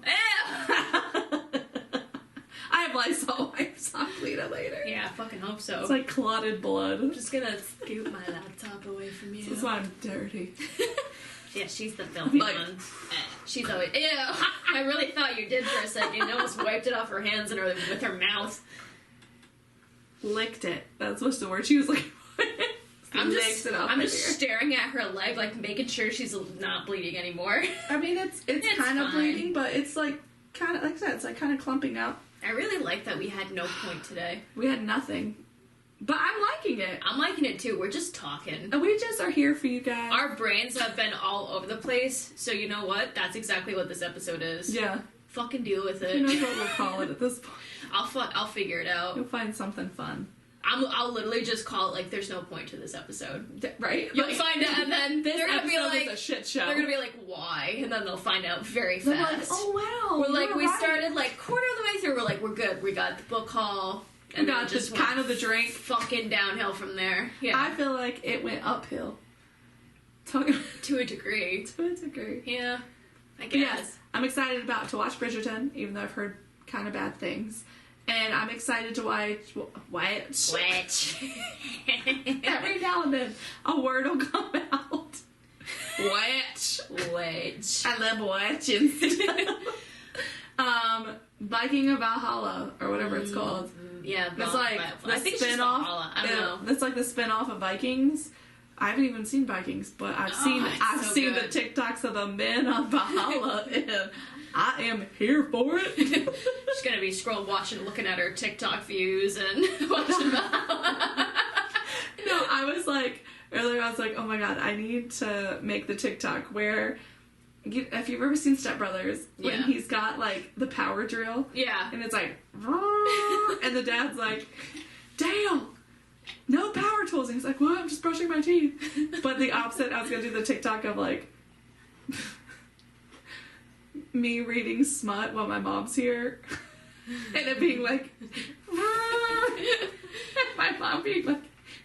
S3: I have Lysol wipes. I'll clean it later.
S2: Yeah, I fucking hope so.
S3: It's like clotted blood.
S2: I'm just gonna scoot my laptop away from you.
S3: That's why I'm dirty.
S2: Yeah, she's the filthy
S3: Like-
S2: one. She's always. Ew! I really thought you did for a second. You almost wiped it off her hands and with her mouth.
S3: Licked it. That's what's the word she was like.
S2: I'm
S3: Licked
S2: just
S3: it off
S2: I'm
S3: my
S2: just
S3: ear.
S2: staring at her leg, like making sure she's not bleeding anymore.
S3: I mean, it's
S2: It's
S3: kind of
S2: fine.
S3: bleeding, but it's like kind of like I said, it's like kind of clumping out.
S2: I really like that we had no point today.
S3: We had nothing, but I'm liking it.
S2: I'm liking it too. We're just talking.
S3: And we just are here for you guys.
S2: Our brains have been all over the place, so you know what? That's exactly what this episode is.
S3: Yeah.
S2: Fucking deal with
S3: Who knows
S2: it.
S3: what we'll call it at this point?
S2: I'll figure it out.
S3: You'll find something fun.
S2: I'll literally just call it like there's no point to this episode.
S3: Right?
S2: You'll
S3: Like,
S2: find out, and then
S3: this
S2: they're gonna be
S3: episode
S2: like,
S3: was a shit show.
S2: they're gonna be like, why? And then they'll find out very
S3: They're
S2: fast.
S3: like, oh wow.
S2: We're like,
S3: you're
S2: we
S3: right.
S2: started like quarter of the way through. We're like, we're good. We got the book haul.
S3: We
S2: And
S3: got
S2: then
S3: just
S2: went
S3: kind of the drink.
S2: fucking downhill from there. Yeah,
S3: I feel like it went uphill.
S2: to a degree.
S3: To a degree.
S2: Yeah, I
S3: But
S2: guess.
S3: yes, I'm excited to watch Bridgerton, even though I've heard kind of bad things. And I'm excited to watch.
S2: Which?
S3: Every now and then, a word will come out. Which?
S2: Which?
S3: I love watching Viking of Valhalla, or whatever it's called.
S2: Yeah,
S3: It's like the
S2: I think it's just
S3: spin-off.
S2: Valhalla. I don't know.
S3: It's like the spin-off of Vikings. I haven't even seen Vikings, but I've seen
S2: it's so
S3: the
S2: good.
S3: TikToks of the men on Valhalla, and I am here for it.
S2: She's gonna be watching, looking at her TikTok views and watching Valhalla.
S3: No, I was like, earlier I was like, oh my god, I need to make the TikTok where, if you've ever seen Step Brothers, when
S2: Yeah.
S3: he's got like the power drill,
S2: Yeah.
S3: and it's like, and the dad's like, Dale, no power tools. And he's like, what? I'm just brushing my teeth. But the opposite, I was gonna do the TikTok of like, me reading smut while my mom's here, and it being like, my mom being like,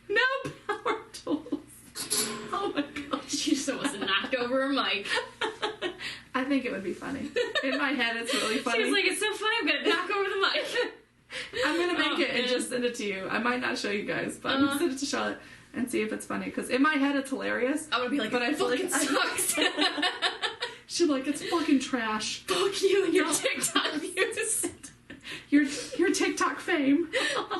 S3: no power tools. Oh my god.
S2: She just almost knocked over her mic.
S3: I think it would be funny. In my head, it's really funny.
S2: She's like, it's so funny, I'm gonna knock over the mic.
S3: I'm gonna make
S2: Oh,
S3: it and
S2: man.
S3: just send it to you. I might not show you guys, but I'm gonna send it to Charlotte and see if it's funny. Because in my head, it's hilarious.
S2: I would be like,
S3: But I feel like
S2: fucking sucks.
S3: She's like, it's fucking trash.
S2: Fuck you and your
S3: No.
S2: TikTok views.
S3: Your TikTok fame.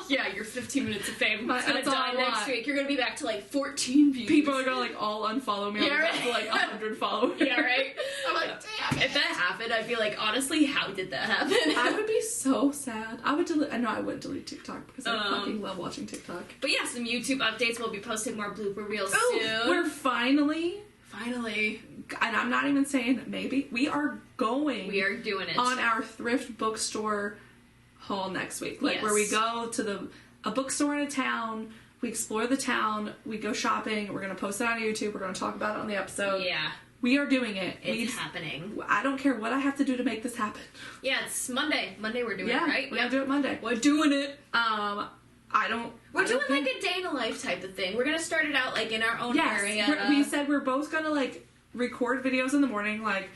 S2: Yeah, your 15 minutes of fame.
S3: But
S2: It's gonna
S3: that's all
S2: die
S3: I
S2: next
S3: want.
S2: week. You're gonna be back to like 14 views.
S3: People are gonna like all unfollow me.
S2: Yeah,
S3: I'm
S2: right.
S3: to like 100 followers.
S2: Yeah, right?
S3: I'm like, damn it.
S2: If that happened, I'd be like, honestly, how did that happen?
S3: I would be so sad. I would delete. No, I wouldn't delete TikTok because I
S2: Um,
S3: fucking love watching TikTok.
S2: But yeah, some YouTube updates. We'll be posting more blooper reels
S3: Oh,
S2: soon.
S3: we're finally,
S2: Finally,
S3: and I'm not even saying maybe, we are going
S2: we are doing it.
S3: on our thrift bookstore haul next week. Like
S2: Yes.
S3: where we go to a bookstore in a town, we explore the town, we go shopping, we're going to post it on YouTube, we're going to talk about it on the episode.
S2: Yeah,
S3: We are doing it.
S2: it's happening.
S3: I don't care what I have to do to make this happen.
S2: Yeah, it's Monday. Monday we're doing
S3: Yeah,
S2: it, right?
S3: we're going to do it Monday.
S2: We're doing it.
S3: I don't...
S2: We're
S3: I don't
S2: doing
S3: think-
S2: like a day in a life type of thing. We're gonna start it out like in our own
S3: Yes,
S2: area.
S3: we said we're both gonna like record videos in the morning, like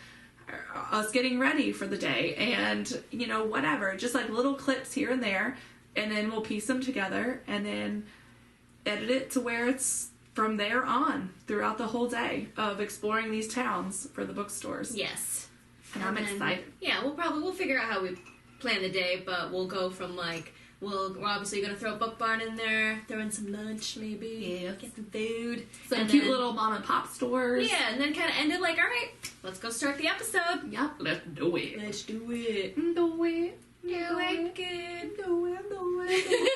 S3: us getting ready for the day, and you know whatever, just like little clips here and there, and then we'll piece them together, and then edit it to where it's from there on throughout the whole day of exploring these towns for the bookstores.
S2: Yes.
S3: And I'm
S2: then-
S3: excited.
S2: Yeah, we'll figure out how we plan the day, but we'll go from like We're obviously gonna throw a book barn in there, throw in some lunch maybe,
S3: Yes.
S2: get some food.
S3: Some
S2: and
S3: cute
S2: then-
S3: little mom and pop stores.
S2: Yeah, and then kind of end it like, alright, let's go start the episode.
S3: Yep. Let's do it.
S2: Let's do it.
S3: Do it.
S2: Do it good.
S3: Do it. Do it.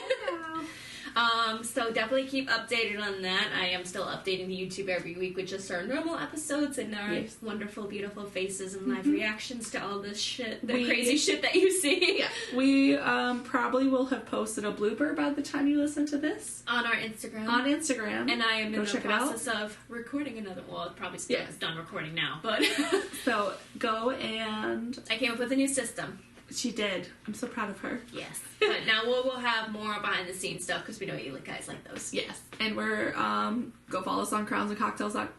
S2: So definitely keep updated on that. I am still updating the YouTube every week with just our normal episodes and our
S3: Yes.
S2: wonderful, beautiful faces and live reactions to all this shit, the
S3: We-
S2: crazy shit that you see.
S3: Yeah. We probably will have posted a blooper by the time you listen to this
S2: On our Instagram.
S3: on Instagram.
S2: And I am
S3: Go
S2: in the
S3: check it out.
S2: process of recording another. Well, it's probably still
S3: Yes.
S2: done recording now, but
S3: So go and
S2: I came up with a new system.
S3: she did. I'm so proud of her.
S2: Yes, but now we'll have more behind the scenes stuff because we know you guys like those.
S3: Yes. And we're go follow us on crownsandcocktails.com.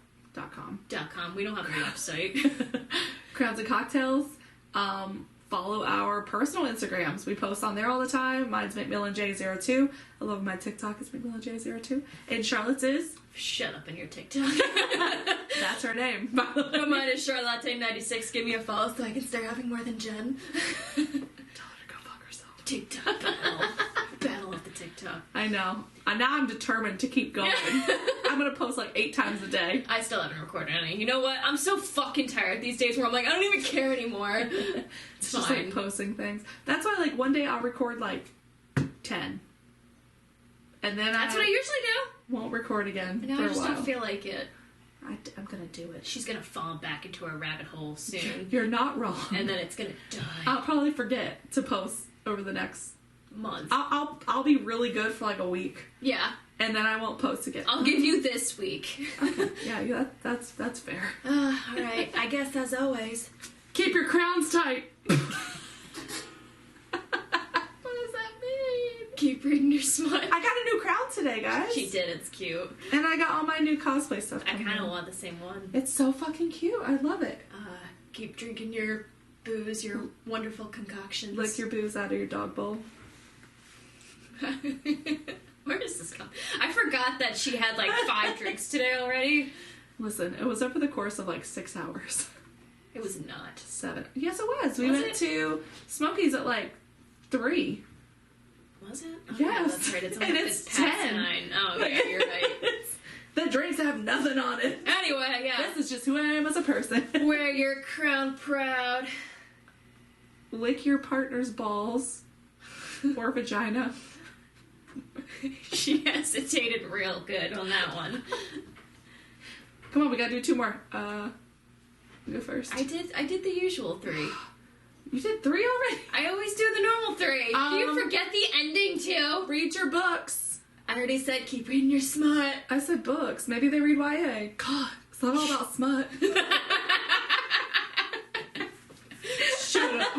S2: .com. We don't have a website.
S3: Crowns and Cocktails. Follow our personal Instagrams. We post on there all the time. Mine's McMillanJ02. I love my TikTok is McMillanJ02. And Charlotte's is
S2: Shut up in your TikTok.
S3: that's her name. By the way.
S2: Mine is Charlotte96. Give me a follow so I can start having more than Jen.
S3: Tell her to go fuck herself.
S2: TikTok battle. Battle of the TikTok.
S3: I know. Now I'm determined to keep going. I'm gonna post like 8 times a day.
S2: I still haven't recorded any. You know what? I'm so fucking tired these days where I'm like, I don't even care anymore.
S3: It's just like posting things. That's why like one day I'll record like 10. And then
S2: That's what I usually do.
S3: won't record again
S2: And now
S3: for
S2: I
S3: a
S2: just
S3: while.
S2: don't feel like it.
S3: I'm gonna do it.
S2: She's gonna fall back into a rabbit hole soon.
S3: You're not wrong.
S2: And then it's gonna die.
S3: I'll probably forget to post over the next.
S2: Month.
S3: I'll be really good for like a week,
S2: Yeah.
S3: and then I won't post again.
S2: I'll give you this week.
S3: Yeah, that's fair.
S2: Alright. I guess as always.
S3: Keep your crowns tight.
S2: What does that mean? Keep reading your smut.
S3: I got a new crown today, guys.
S2: She did, it's cute.
S3: And I got all my new cosplay stuff.
S2: I
S3: coming
S2: kind of
S3: in.
S2: want the same one.
S3: It's so fucking cute. I love it.
S2: Keep drinking your booze, your wonderful concoctions.
S3: Lick your booze out of your dog bowl.
S2: Where does this come? I forgot that she had like 5 drinks today already.
S3: Listen, it was over the course of like 6 hours.
S2: It was not.
S3: 7. Yes, it was. We
S2: Was
S3: went
S2: it?
S3: to Smokies at like 3.
S2: Was it? Oh,
S3: Yes.
S2: Yeah, that's right. It's,
S3: And
S2: it's
S3: it's
S2: past
S3: 10.
S2: 9. Oh, yeah, you're right.
S3: The drinks have nothing on it.
S2: Anyway, yeah.
S3: This is just who I am as a person.
S2: Wear your crown proud.
S3: Lick your partner's balls or vagina.
S2: She hesitated real good on that one.
S3: Come on, we gotta do 2 more. You go first.
S2: I did the usual 3.
S3: You did 3 already?
S2: I always do the normal 3. Do you
S3: Um,
S2: forget the ending too?
S3: Read your books.
S2: I already said keep reading your smut.
S3: I said books. Maybe they read YA. God, it's not all about smut. Shut up.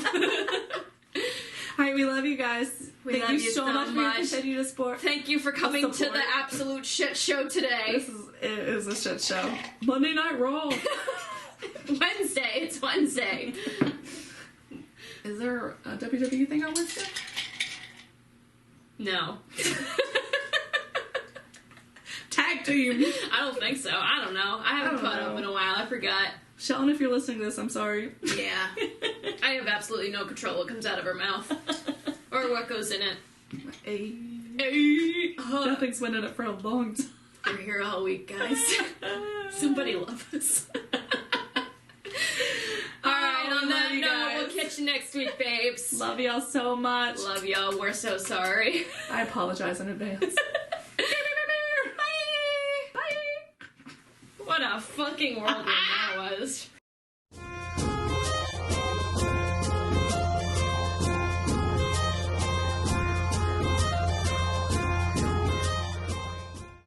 S3: Alright, we love you guys.
S2: We
S3: Thank
S2: love
S3: you
S2: you
S3: so
S2: so
S3: much for your
S2: much.
S3: continued support.
S2: Thank you for coming to
S3: Support.
S2: the absolute shit show today.
S3: It is a shit show. Monday Night Raw.
S2: Wednesday. It's Wednesday.
S3: Is there a WWE thing on Wednesday?
S2: No.
S3: Tag team.
S2: I don't think so. I don't know. I haven't
S3: I don't
S2: caught up
S3: know.
S2: in a while. I forgot.
S3: Sheldon, if you're listening to this, I'm sorry.
S2: Yeah. I have absolutely no control what comes out of her mouth. Or what goes in it.
S3: Hey.
S2: Hey.
S3: Nothing's been in it for a long time.
S2: We're here all week, guys. Somebody love us. Alright,
S3: Oh,
S2: on
S3: we
S2: that
S3: love you
S2: note,
S3: guys.
S2: we'll catch you next week, babes.
S3: Love y'all so much.
S2: Love y'all. We're so sorry.
S3: I apologize in advance.
S2: Bye. Bye. What a fucking whirlwind that was.